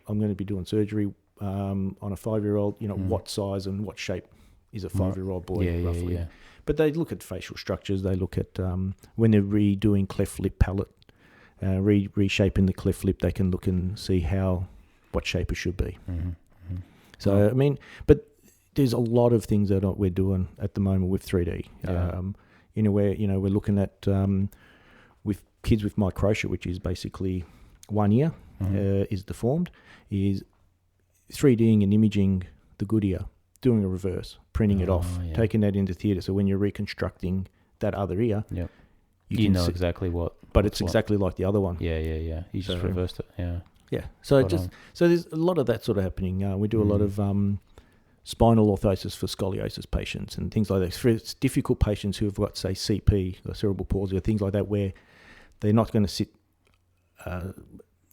I'm going to be doing surgery on a 5-year-old, what size and what shape is a 5-year-old boy roughly. But they look at facial structures. They look at when they're redoing cleft lip palate, reshaping the cleft lip, they can look and see what shape it should be. Mm-hmm. So, I mean, but there's a lot of things that we're doing at the moment with 3D. Yeah. We're looking at with kids with microtia, which is basically one ear is deformed, is 3Ding and imaging the good ear, doing a reverse, printing it off, taking that into theatre. So when you're reconstructing that other ear, you know exactly what. But it's exactly like the other one. Yeah. You just reversed it. Yeah. Yeah. So there's a lot of that sort of happening. We do a lot of spinal orthosis for scoliosis patients and things like that. For difficult patients who have got, say, CP, or cerebral palsy, or things like that, where they're not going to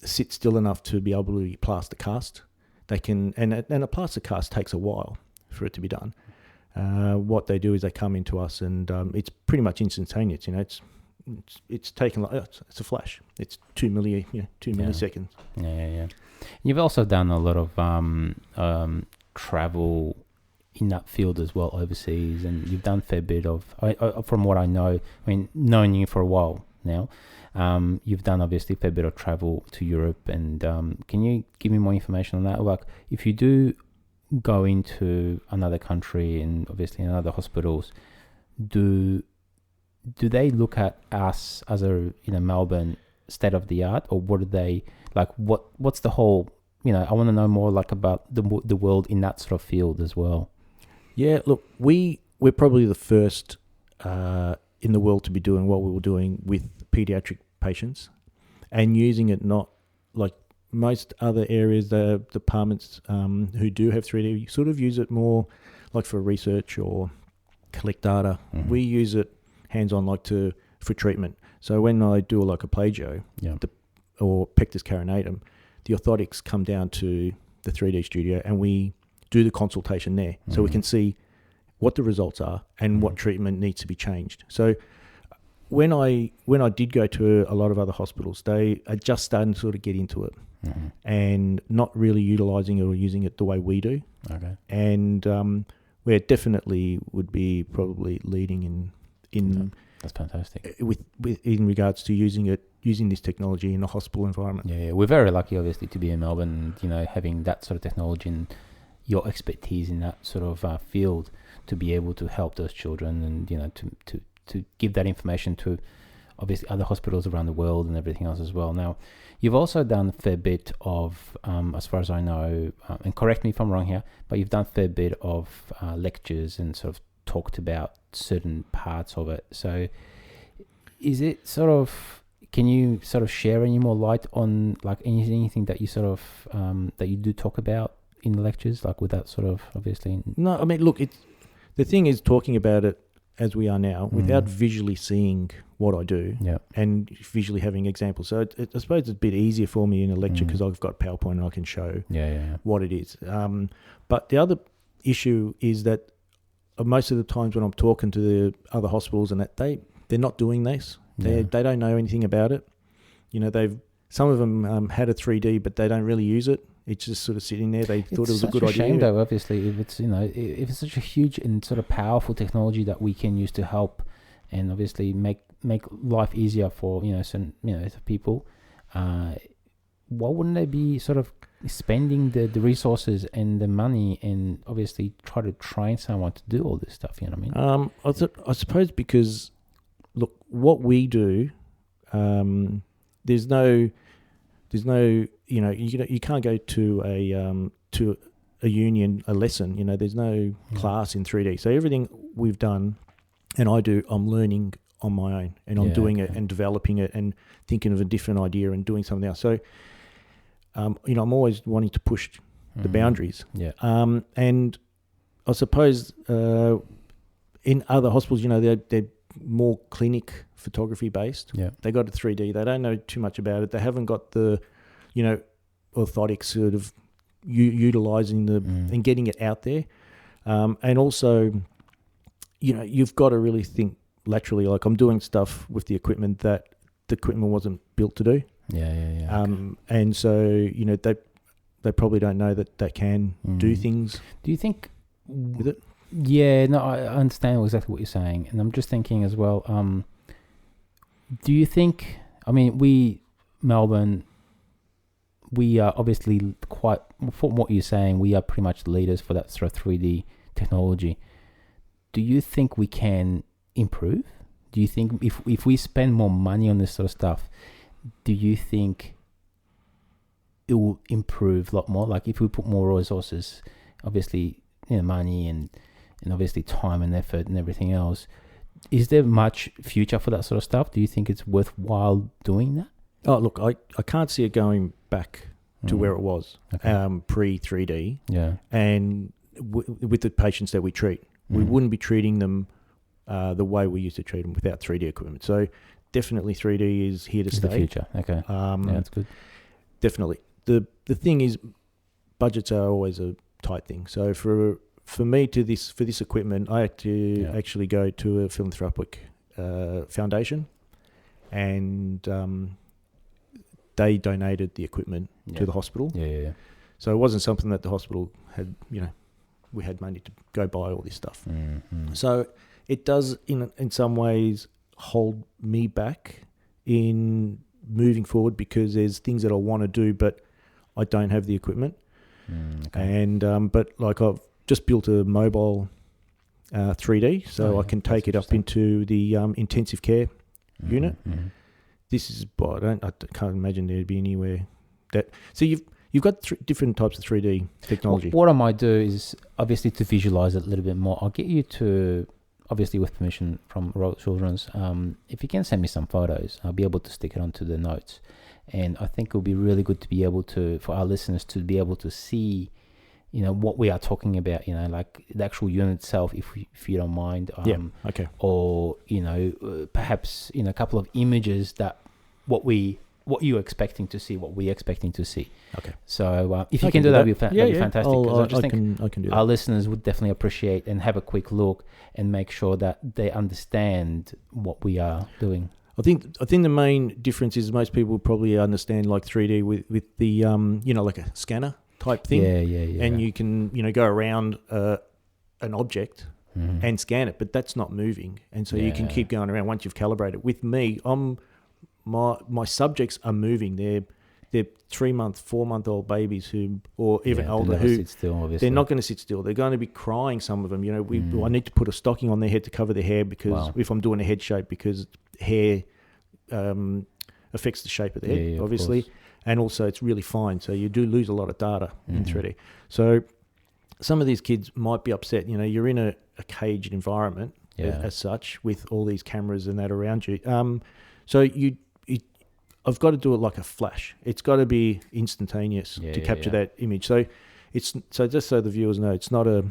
sit still enough to be able to plaster cast. They can, and a plaster cast takes a while for it to be done. What they do is they come into us, and it's pretty much instantaneous. It's taken like it's a flash. It's 2 milliseconds. Yeah. You've also done a lot of travel in that field as well, overseas, and you've done a fair bit of. From what I know, I mean, knowing you for a while now, you've done obviously a fair bit of travel to Europe. And can you give me more information on that? Like, if you do go into another country and obviously in other hospitals, do they look at us as Melbourne state of the art, or what do they like? What's the whole? I want to know more like about the world in that sort of field as well. Yeah, look, we're probably the first in the world to be doing what we were doing with pediatric patients, and using it not like most other areas, the departments who do have 3D sort of use it more like for research or collect data. Mm-hmm. We use it hands-on for treatment. So when I do like a plagio or pectus carinatum, the orthotics come down to the 3D studio and we do the consultation there. Mm-hmm. So we can see what the results are and what treatment needs to be changed. So when I did go to a lot of other hospitals, they are just starting to sort of get into it and not really utilising it or using it the way we do. Okay. And we definitely would be probably leading in that's fantastic. With in regards to using this technology in a hospital environment. Yeah, we're very lucky, obviously, to be in Melbourne. Having that sort of technology and your expertise in that sort of field to be able to help those children, and to give that information to obviously other hospitals around the world and everything else as well. Now, you've also done a fair bit of, as far as I know, and correct me if I'm wrong here, but you've done a fair bit of lectures and sort of talked about certain parts of it. So is it sort of, can you sort of share any more light on like anything that you sort of that you do talk about in the lectures, like with that sort of obviously? No, I mean, look, the thing is talking about it as we are now without visually seeing what I do and visually having examples. So I suppose it's a bit easier for me in a lecture because I've got PowerPoint and I can show what it is. But the other issue is that most of the times when I'm talking to the other hospitals and that they're not doing this. They don't know anything about it. Some of them had a 3D, but they don't really use it. It's just sort of sitting there. They thought it was a good idea. It's such a shame, though. Obviously, if it's if it's such a huge and sort of powerful technology that we can use to help, and obviously make life easier for certain people, why wouldn't they be sort of spending the resources and the money and obviously try to train someone to do all this stuff? You know what I mean? I suppose because look, what we do, there's no you can't go to a union, a lesson, there's no class in 3D. So everything we've done and I'm learning on my own, and I'm doing it and developing it and thinking of a different idea and doing something else. So I'm always wanting to push the boundaries. And I suppose in other hospitals, they're more clinic photography based. They got a 3D. They don't know too much about it. They haven't got the, orthotics sort of utilizing and getting it out there. And also, you've got to really think laterally. Like I'm doing stuff with the equipment that the equipment wasn't built to do. And so, they probably don't know that they can do things. Do you think with it? Yeah, no, I understand exactly what you're saying. And I'm just thinking as well, do you think, I mean, Melbourne, we are obviously quite, from what you're saying, we are pretty much leaders for that sort of 3D technology. Do you think we can improve? Do you think if we spend more money on this sort of stuff, do you think it will improve a lot more? Like if we put more resources, obviously, money and obviously time and effort and everything else, is there much future for that sort of stuff? Do you think it's worthwhile doing that? Oh, look, I can't see it going back to where it was pre 3D. Yeah. And with the patients that we treat, we wouldn't be treating them the way we used to treat them without 3D equipment. So definitely 3D is here to It's stay. the future. Okay. Yeah, that's good. Definitely. The thing is, budgets are always a tight thing. So for me for this equipment, I had to actually go to a philanthropic foundation, and they donated the equipment to the hospital. Yeah. So it wasn't something that the hospital had, we had money to go buy all this stuff. Mm-hmm. So it does, in some ways, hold me back in moving forward because there's things that I want to do, but I don't have the equipment. And but like I've just built a mobile 3D, so I can take it up into the intensive care unit. Mm-hmm. This is, I can't imagine there'd be anywhere that. So you've got different types of 3D technology. What I might do is obviously to visualize it a little bit more. I'll get you to, obviously with permission from Royal Children's, if you can send me some photos, I'll be able to stick it onto the notes. And I think it would be really good to be able to, for our listeners to be able to see, what we are talking about, like the actual unit itself, if you don't mind. Okay. Or, perhaps, a couple of images that what you're expecting to see, what we're expecting to see. Okay. So if you can do that, that'd be fantastic. I just think I can do that. our listeners would definitely appreciate and have a quick look and make sure that they understand what we are doing. I think the main difference is most people probably understand like 3D with the like a scanner type thing. Yeah. And you can go around an object and scan it, but that's not moving, and so you can keep going around once you've calibrated. With me, my subjects are moving. They're 3-month, 4-month-old babies or even older they're not going to sit still. They're going to be crying. Some of them, I need to put a stocking on their head to cover their hair because if I'm doing a head shape, because hair affects the shape of the head, obviously, and also it's really fine. So you do lose a lot of data in 3D. So some of these kids might be upset. You're in a caged environment as such with all these cameras and that around you. So I've got to do it like a flash. It's got to be instantaneous to capture that image. So just so the viewers know, it's not a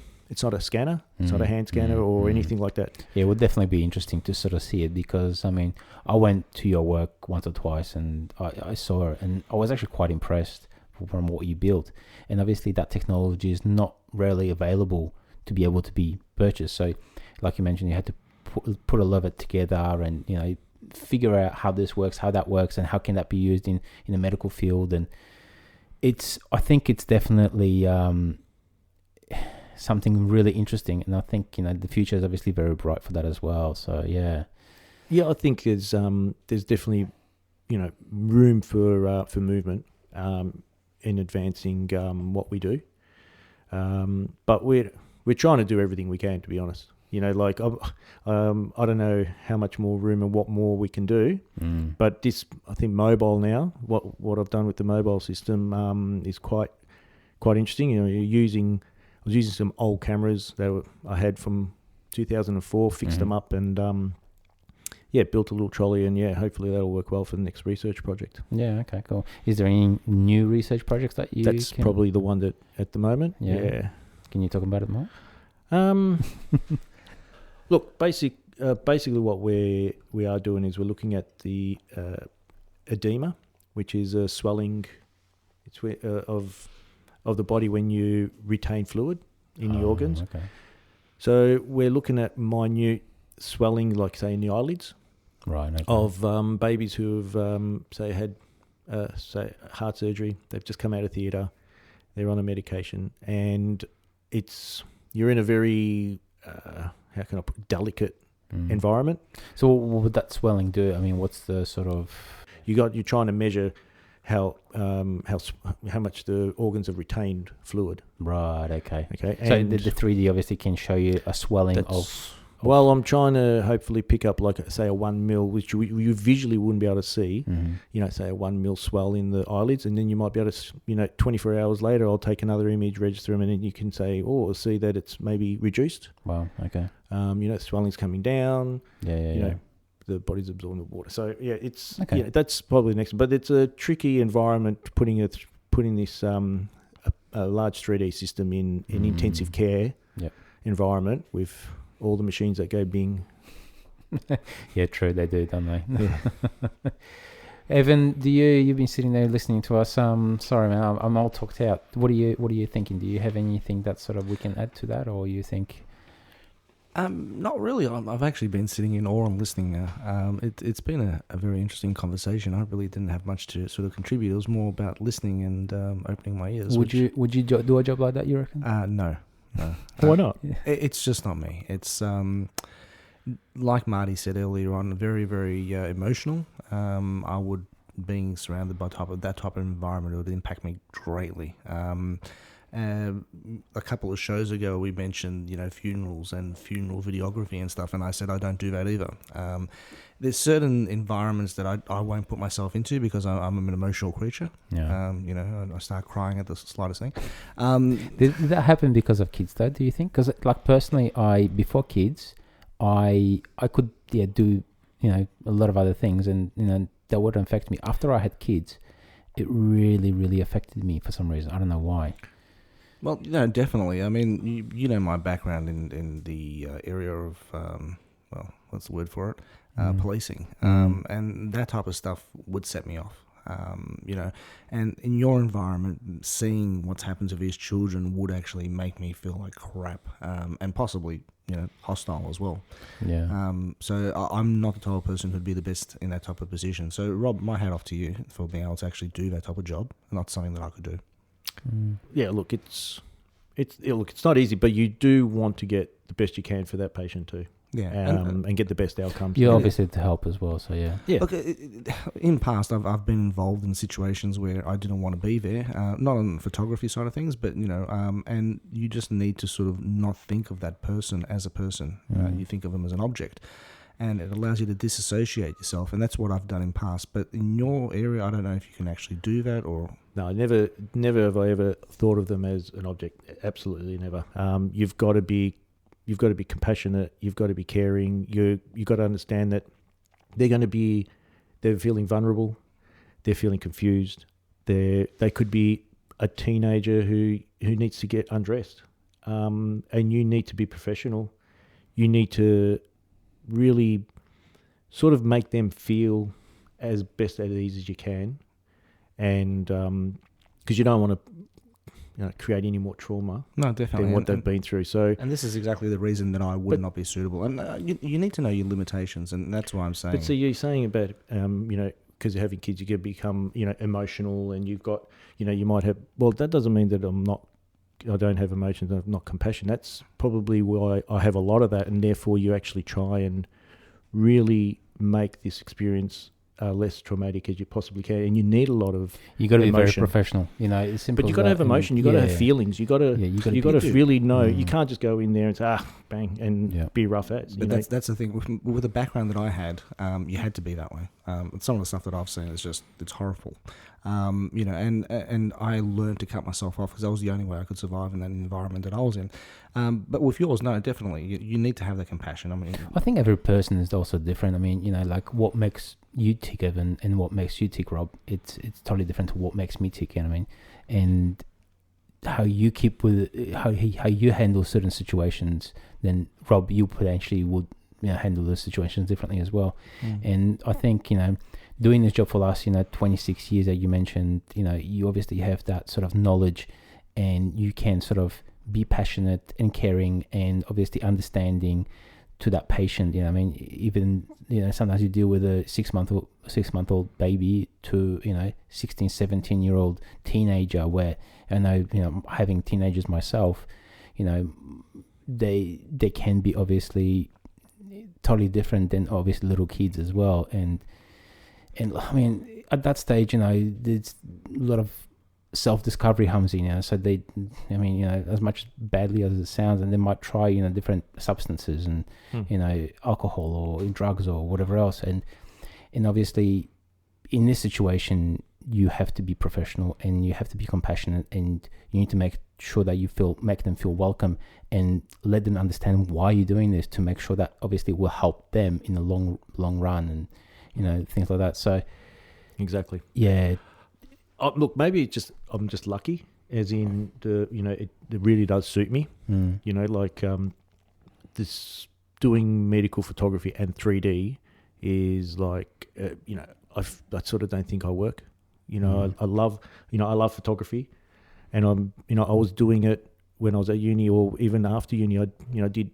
scanner. It's not a hand scanner or anything like that. Yeah, it would definitely be interesting to sort of see it because, I went to your work once or twice and I saw it and I was actually quite impressed from what you built. And obviously that technology is not readily available to be able to be purchased. So like you mentioned, you had to put a lot of it together and, figure out how this works, how that works, and how can that be used in the medical field. And I think it's definitely something really interesting, and I think the future is obviously very bright for that as well. So yeah, I think there's definitely room for movement in advancing what we do, but we're trying to do everything we can, to be honest. I don't know how much more room and what more we can do, but this, I think, mobile now, what I've done with the mobile system is quite interesting. I was using some old cameras that I had from 2004, fixed them up, and built a little trolley, and hopefully that'll work well for the next research project. Yeah, okay, cool. Is there any new research projects that you? That's probably the one that at the moment. Yeah. Can you talk about it more? Look, basically what we are doing is we're looking at the edema, which is a swelling of the body when you retain fluid in the organs. Okay. So we're looking at minute swelling, like say in the eyelids, right? Okay. Of babies who have say had heart surgery. They've just come out of theatre. They're on a medication, and you're in a very how can I put delicate environment. So what would that swelling do? What's the sort of... you're trying to measure how much the organs have retained fluid. Right. Okay. Okay. So And the 3D obviously can show you a swelling of. well, I'm trying to hopefully pick up, like, say, a 1 mil, which you visually wouldn't be able to see. Mm-hmm. Say a 1 mil swell in the eyelids, and then you might be able to, 24 hours later, I'll take another image, register them, and then you can say, see that it's maybe reduced. Wow. Okay. Swelling's coming down. Yeah. The body's absorbing the water. So it's Okay. that's probably the next. But it's a tricky environment putting this a large 3D system in an intensive care environment with all the machines that go bing. Yeah, true. They do, don't they? Yeah. Evan, you've been sitting there listening to us. Sorry, man, I'm all talked out. What are you thinking? Do you have anything that sort of we can add to that, or you think? Not really. I've actually been sitting in awe and listening now. It's been a very interesting conversation. I really didn't have much to sort of contribute. It was more about listening and opening my ears. Would you do a job like that, you reckon? No. Why not? It's just not me. It's like Marty said earlier on, very, very emotional. I would, being surrounded by that type of environment, it would impact me greatly. A couple of shows ago, we mentioned, funerals and funeral videography and stuff, and I said I don't do that either. There's certain environments that I won't put myself into because I'm an emotional creature. Yeah. I start crying at the slightest thing. Did that happen because of kids, though? Do you think? Because, like, personally, before kids, I could do a lot of other things, and that wouldn't affect me. After I had kids, it really, really affected me for some reason. I don't know why. Well, definitely. I mean, you know my background in the area of, what's the word for it? Policing. And that type of stuff would set me off. And in your environment, seeing what's happened to these children would actually make me feel like crap, and possibly, hostile as well. Yeah. So I'm not the type of person who'd be the best in that type of position. So, Rob, my hat off to you for being able to actually do that type of job, not something that I could do. Yeah, look, it's not easy, but you do want to get the best you can for that patient too. Yeah, and get the best outcomes. You obviously to help as well, so yeah. Look, in past, I've been involved in situations where I didn't want to be there, not on the photography side of things, but and you just need to sort of not think of that person as a person. You think of them as an object, and it allows you to disassociate yourself, and that's what I've done in past. But in your area, I don't know if you can actually do that or. No, never have I ever thought of them as an object. Absolutely never. You've got to be compassionate. You've got to be caring. You've got to understand that they're feeling vulnerable. They're feeling confused. They could be a teenager who needs to get undressed. And you need to be professional. You need to really sort of make them feel as best at ease as you can. And because you don't want to create any more trauma than what they've been through. So, and this is exactly the reason that I would not be suitable. And you need to know your limitations, and that's why I'm saying. But see, you're saying about because you're having kids, you can become emotional, and you've got you might have. Well, that doesn't mean that I don't have emotions. I'm not compassion. That's probably why I have a lot of that, and therefore you actually try and really make this experience less traumatic as you possibly can, and you need a lot of. You got to be very professional, it's simple. But you got to have emotion. You got to have feelings. You got to. You got to really know. You can't just go in there and say bang and be rough as. But that's the thing with the background that I had. You had to be that way. Some of the stuff that I've seen is just it's horrible. And I learned to cut myself off because that was the only way I could survive in that environment that I was in. But with yours, no, definitely, you need to have that compassion. I mean, I think every person is also different. I mean, like what makes you tick, Evan, and what makes you tick, Rob, it's totally different to what makes me tick. You know what I mean? And how you keep with how you handle certain situations, then Rob, you potentially would handle those situations differently as well. And I think doing this job for the last 26 years that you mentioned, you obviously have that sort of knowledge, and you can sort of be passionate and caring and obviously understanding to that patient. I mean, even sometimes you deal with a 6-month-old baby to 16, 17-year-old teenager, where I know having teenagers myself, they can be obviously totally different than obviously little kids as well. And I mean, at that stage, there's a lot of self-discovery comes in, so as much badly as it sounds, and they might try, different substances and, alcohol or drugs or whatever else. And obviously in this situation, you have to be professional and you have to be compassionate, and you need to make sure that make them feel welcome and let them understand why you're doing this, to make sure that obviously will help them in the long run, and, things like that. So exactly. Yeah. Look, maybe I'm just lucky, as in it really does suit me. This doing medical photography and 3D is like, I sort of don't think I work. I love photography, and I was doing it when I was at uni, or even after uni. I did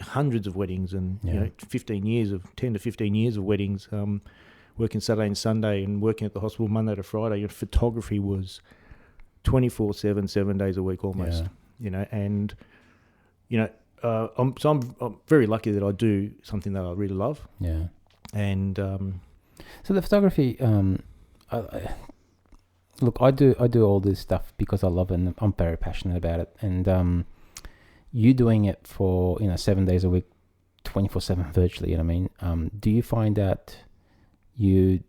hundreds of weddings, and 10 to 15 years of weddings. Working Saturday and Sunday, and working at the hospital Monday to Friday. Photography was 24/7, 7 days a week almost. I'm very lucky that I do something that I really love. Yeah. And so the photography, look, I do all this stuff because I love it, and I'm very passionate about it. And you doing it for 7 days a week, 24/7 virtually. Do you find that you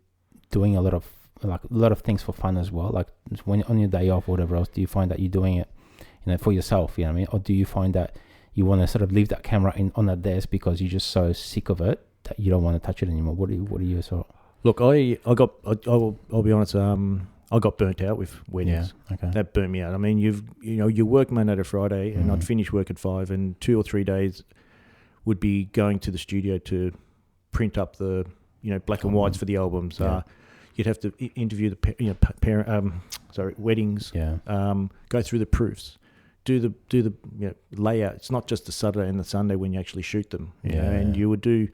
doing a lot of things for fun as well, like when on your day off or whatever else? Do you find that you're doing it for yourself, or do you find that you want to sort of leave that camera on that desk because you're just so sick of it that you don't want to touch it anymore? What are you sort of? Look, I'll be honest, I got burnt out with weddings. Yeah, okay. That burnt me out. You work Monday to Friday, and I'd finish work at 5, and 2 or 3 days would be going to the studio to print up the black and whites for the albums. Yeah. You'd have to interview the weddings. Yeah. Go through the proofs, do the layout. It's not just the Saturday and the Sunday when you actually shoot them. And you would do.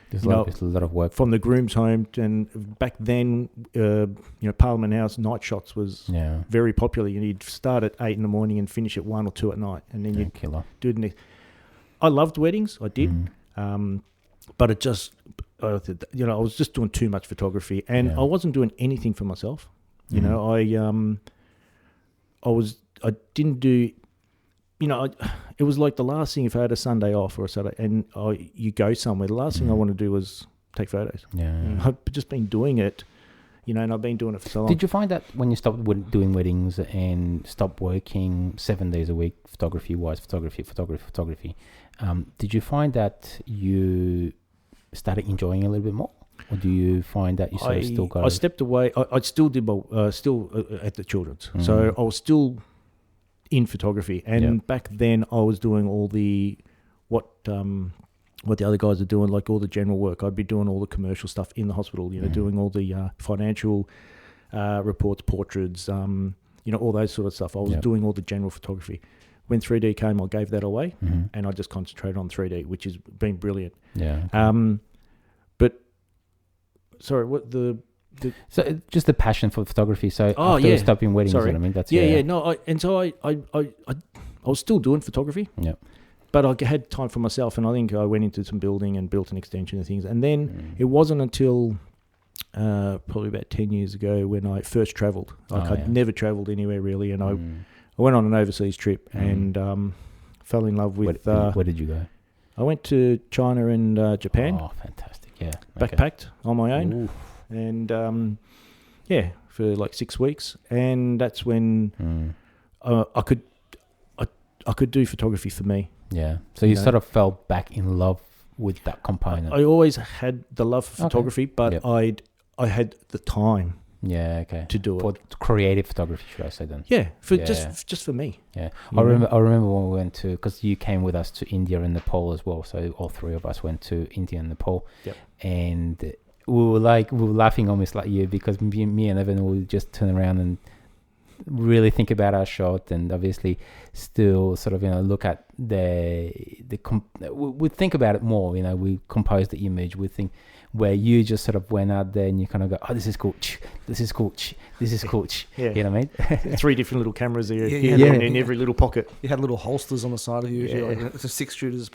There's a lot of work from the groom's home, and back then, Parliament House night shots was very popular. You'd start at 8 in the morning and finish at 1 or 2 at night, and then you'd do the next. I loved weddings, I did, but it just, I was just doing too much photography, and I wasn't doing anything for myself. I didn't do. It was like the last thing, if I had a Sunday off or a Saturday and you go somewhere, the last thing I want to do was take photos. Yeah. I've just been doing it, and I've been doing it for so long. Did you find that when you stopped doing weddings and stopped working 7 days a week, photography, did you find that you started enjoying it a little bit more? Or do you find that you sort of still got... I stepped away. I still did at the children's. So I was still in photography, and back then I was doing all the what the other guys are doing, like all the general work. I'd be doing all the commercial stuff in the hospital, doing all the financial reports, portraits, all those sort of stuff. I was doing all the general photography. When 3D came, I gave that away, and I just concentrated on 3D, which has been brilliant. But sorry, what the so just the passion for photography. So after you stopped in weddings, that's I was still doing photography. Yeah. But I had time for myself, and I think I went into some building and built an extension of things. And then it wasn't until probably about 10 years ago when I first travelled. I'd never travelled anywhere really, and I went on an overseas trip and fell in love with... Where did you go? I went to China and Japan. Oh, fantastic! Yeah, backpacked on my own. Ooh. And for like 6 weeks, and that's when I could do photography for me. Yeah. So you sort of fell back in love with that component. I always had the love for photography, but I had the time. Yeah. Okay. To do for creative photography, should I say then? Yeah. Just for me. Yeah. I remember when we went to, because you came with us to India and Nepal as well. So all three of us went to India and Nepal. Yep. And we were laughing almost like you, because me and Evan would just turn around and really think about our shot, and obviously still sort of look at we'd think about it more. We compose the image. We think where you just sort of went out there and you kind of go, oh, this is cool, this is cool, this is cool. Yeah. You know what I mean? 3 different little cameras there, in every little pocket. You had little holsters on the side of you. Yeah. Like, it's a 6 shooters.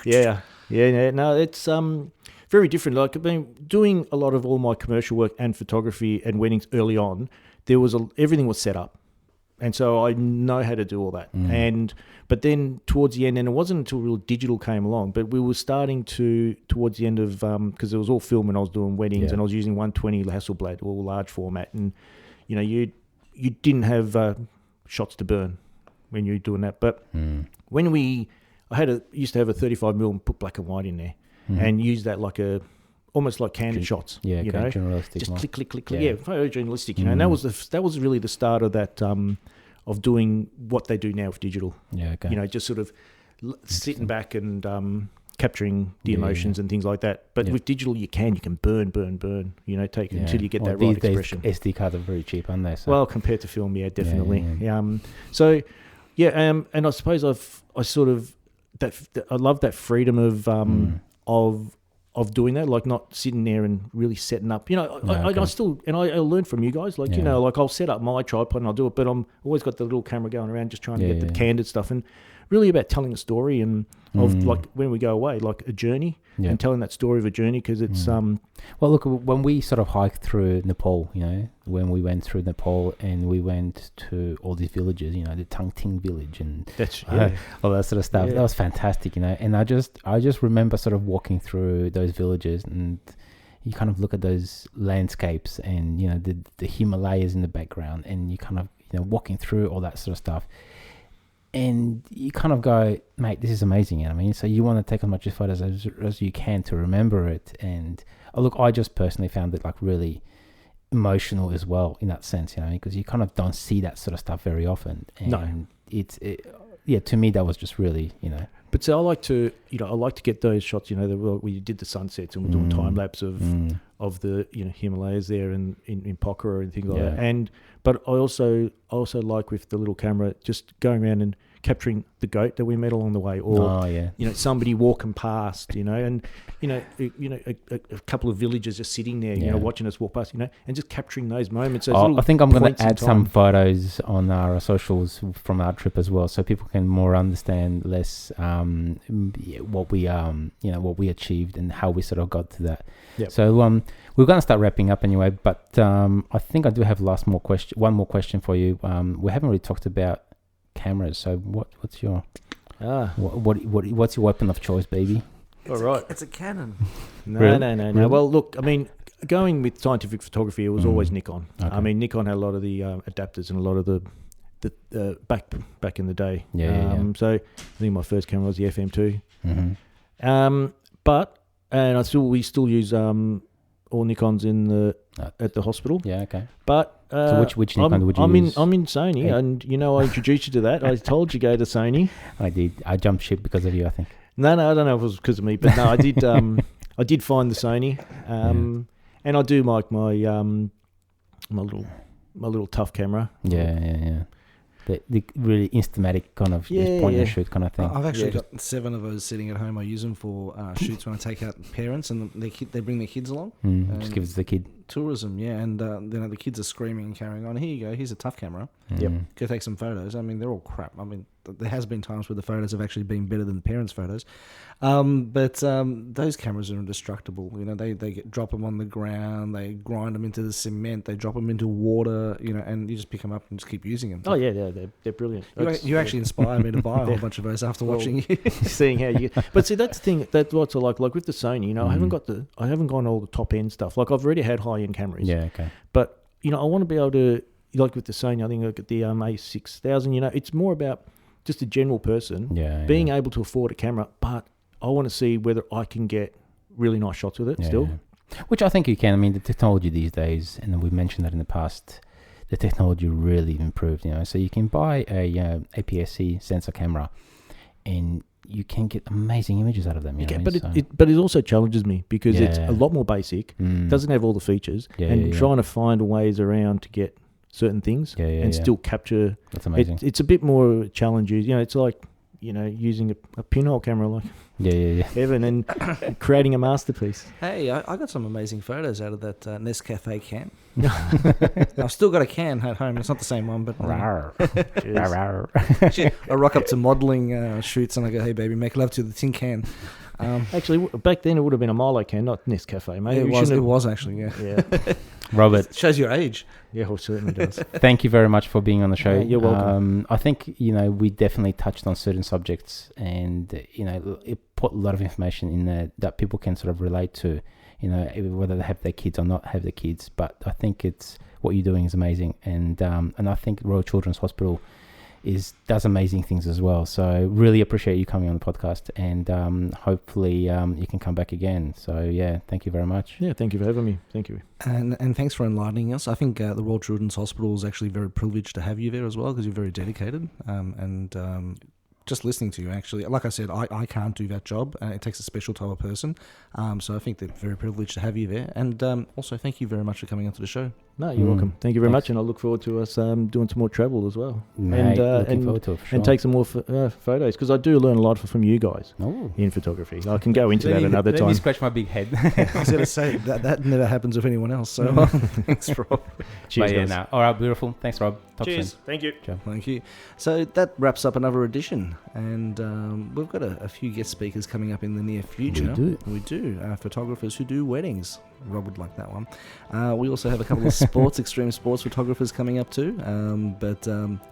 Yeah. No, it's very different. Like I've been doing a lot of all my commercial work and photography and weddings early on. Everything was set up. And so I know how to do all that. But then towards the end, and it wasn't until real digital came along, but we were starting towards the end of, because it was all film and I was doing weddings and I was using 120 Hasselblad, all large format. And, you didn't have shots to burn when you were doing that. But when I used to have a 35mm and put black and white in there and use that almost like candid shots. Yeah, journalistic. Just click. Yeah, photojournalistic. And that was really the start of that of doing what they do now with digital. Yeah, okay. Just sort of sitting back and capturing the emotions and things like that. But with digital, you can burn. Take until you get that right expression. SD cards are very cheap, aren't they? So. Well, compared to film, yeah, definitely. And I suppose I love that freedom of doing that, like not sitting there and really setting up. I still, and I learn from you guys, I'll set up my tripod and I'll do it, but I'm always got the little camera going around just trying to get the candid stuff, and really about telling a story and of like when we go away, like a journey and telling that story of a journey, because it's well, look, when we sort of hiked through Nepal, when we went through Nepal and we went to all these villages, the Tung Ting village and all that sort of stuff, that was fantastic, and I just remember sort of walking through those villages, and you kind of look at those landscapes and the Himalayas in the background, and you kind of walking through all that sort of stuff. And you kind of go, mate, this is amazing. So you want to take as much photos as you can to remember it. And I just personally found it like really emotional as well in that sense, because you kind of don't see that sort of stuff very often. And to me, that was just really, But so I like to get those shots, we did the sunsets and we're doing time lapse of the Himalayas there and in Pokhara and things like that. But I also like with the little camera just going around and capturing the goat that we met along the way, or somebody walking past, and a couple of villagers just sitting there, watching us walk past, and just capturing those moments. I think I'm going to add some photos on our socials from our trip as well, so people can more understand less what we achieved and how we sort of got to that. Yep. So we're going to start wrapping up anyway, but I think I do have one more question for you. We haven't really talked about cameras, so what's your what's your weapon of choice, baby? All right, it's a Canon. No. Really? Well, look, going with scientific photography, it was always Nikon. Okay. Nikon had a lot of the adapters and a lot of the back in the day. So I think my first camera was the FM2. We still use all Nikons at the hospital. Yeah, okay. But so which Nikon would you use? I'm in Sony, and I introduced you to that. I told you go to Sony. I did. I jumped ship because of you, I think. No, I don't know if it was because of me, but no, I did. I did find the Sony, and I do like my little tough camera. Yeah. The really instamatic kind of point and shoot kind of thing. I've actually got 7 of those sitting at home. I use them for shoots when I take out parents and they bring their kids along. Just give it to the kid. Tourism, and the kids are screaming and carrying on. Here you go. Here's a tough camera. Go take some photos. They're all crap. There has been times where the photos have actually been better than the parents' photos. But those cameras are indestructible. They drop them on the ground. They grind them into the cement. They drop them into water. And you just pick them up and just keep using them. Oh yeah, they're brilliant. You actually inspired me to buy a whole bunch of those after watching you, seeing how you. But see, that's the thing. That's what I like with the Sony. I haven't gone all the top end stuff. Like I've already had high end cameras. Yeah, okay. But I want to be able to, like with the Sony, I think I get the A6000. It's more about just a general person being able to afford a camera, but I want to see whether I can get really nice shots with it still. Yeah. Which I think you can. The technology these days, and we've mentioned that in the past, the technology really improved, So you can buy a APS-C sensor camera and you can get amazing images out of them. But it also challenges me because it's a lot more basic, doesn't have all the features, trying to find ways around to get certain things and still capture. That's amazing. It's a bit more challenge. It's like using a pinhole camera, like Evan, and creating a masterpiece. Hey, I got some amazing photos out of that Nescafe can. I've still got a can at home. It's not the same one, but I rock up to modelling shoots and I go, "Hey, baby, make love to the tin can." Actually, back then it would have been a Milo can, not Nescafe, mate. It was actually, yeah. Yeah. Robert, It shows your age. Yeah, well, certainly does. thank you very much for being on the show. Yeah, you're welcome. I think, we definitely touched on certain subjects, and, it put a lot of information in there that people can sort of relate to, whether they have their kids or not have their kids. But I think what you're doing is amazing. And I think Royal Children's Hospital does amazing things as well. So really appreciate you coming on the podcast, and hopefully you can come back again. So yeah, thank you very much. Yeah, thank you for having me. Thank you. And thanks for enlightening us. I think the Royal Children's Hospital is actually very privileged to have you there as well, because you're very dedicated. Just listening to you, actually, like I said, I can't do that job. It takes a special type of person. So I think they're very privileged to have you there. And also, thank you very much for coming onto the show. No, you're welcome. Thank you very much, and I look forward to us doing some more travel as well. Mate, looking forward to it, for sure. And take some more photos, because I do learn a lot from you guys in photography. I can go into that another time. Let me scratch my big head. I was going to say, that never happens with anyone else. So thanks, Rob. Cheers, yeah, guys. no. All right, beautiful. Thanks, Rob. Talk Cheers. soon. Thank you. Ciao. Thank you. So that wraps up another edition, and we've got a few guest speakers coming up in the near future. We do. Photographers who do weddings. Rob would like that one. We also have a couple of extreme sports photographers coming up too, but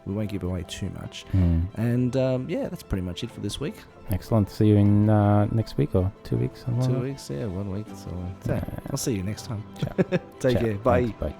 we won't give away too much. And yeah, that's pretty much it for this week. Excellent. See you in next week or 2 weeks. 2 weeks, yeah, 1 week. So I'll see you next time. Take care. Bye. Thanks, bye.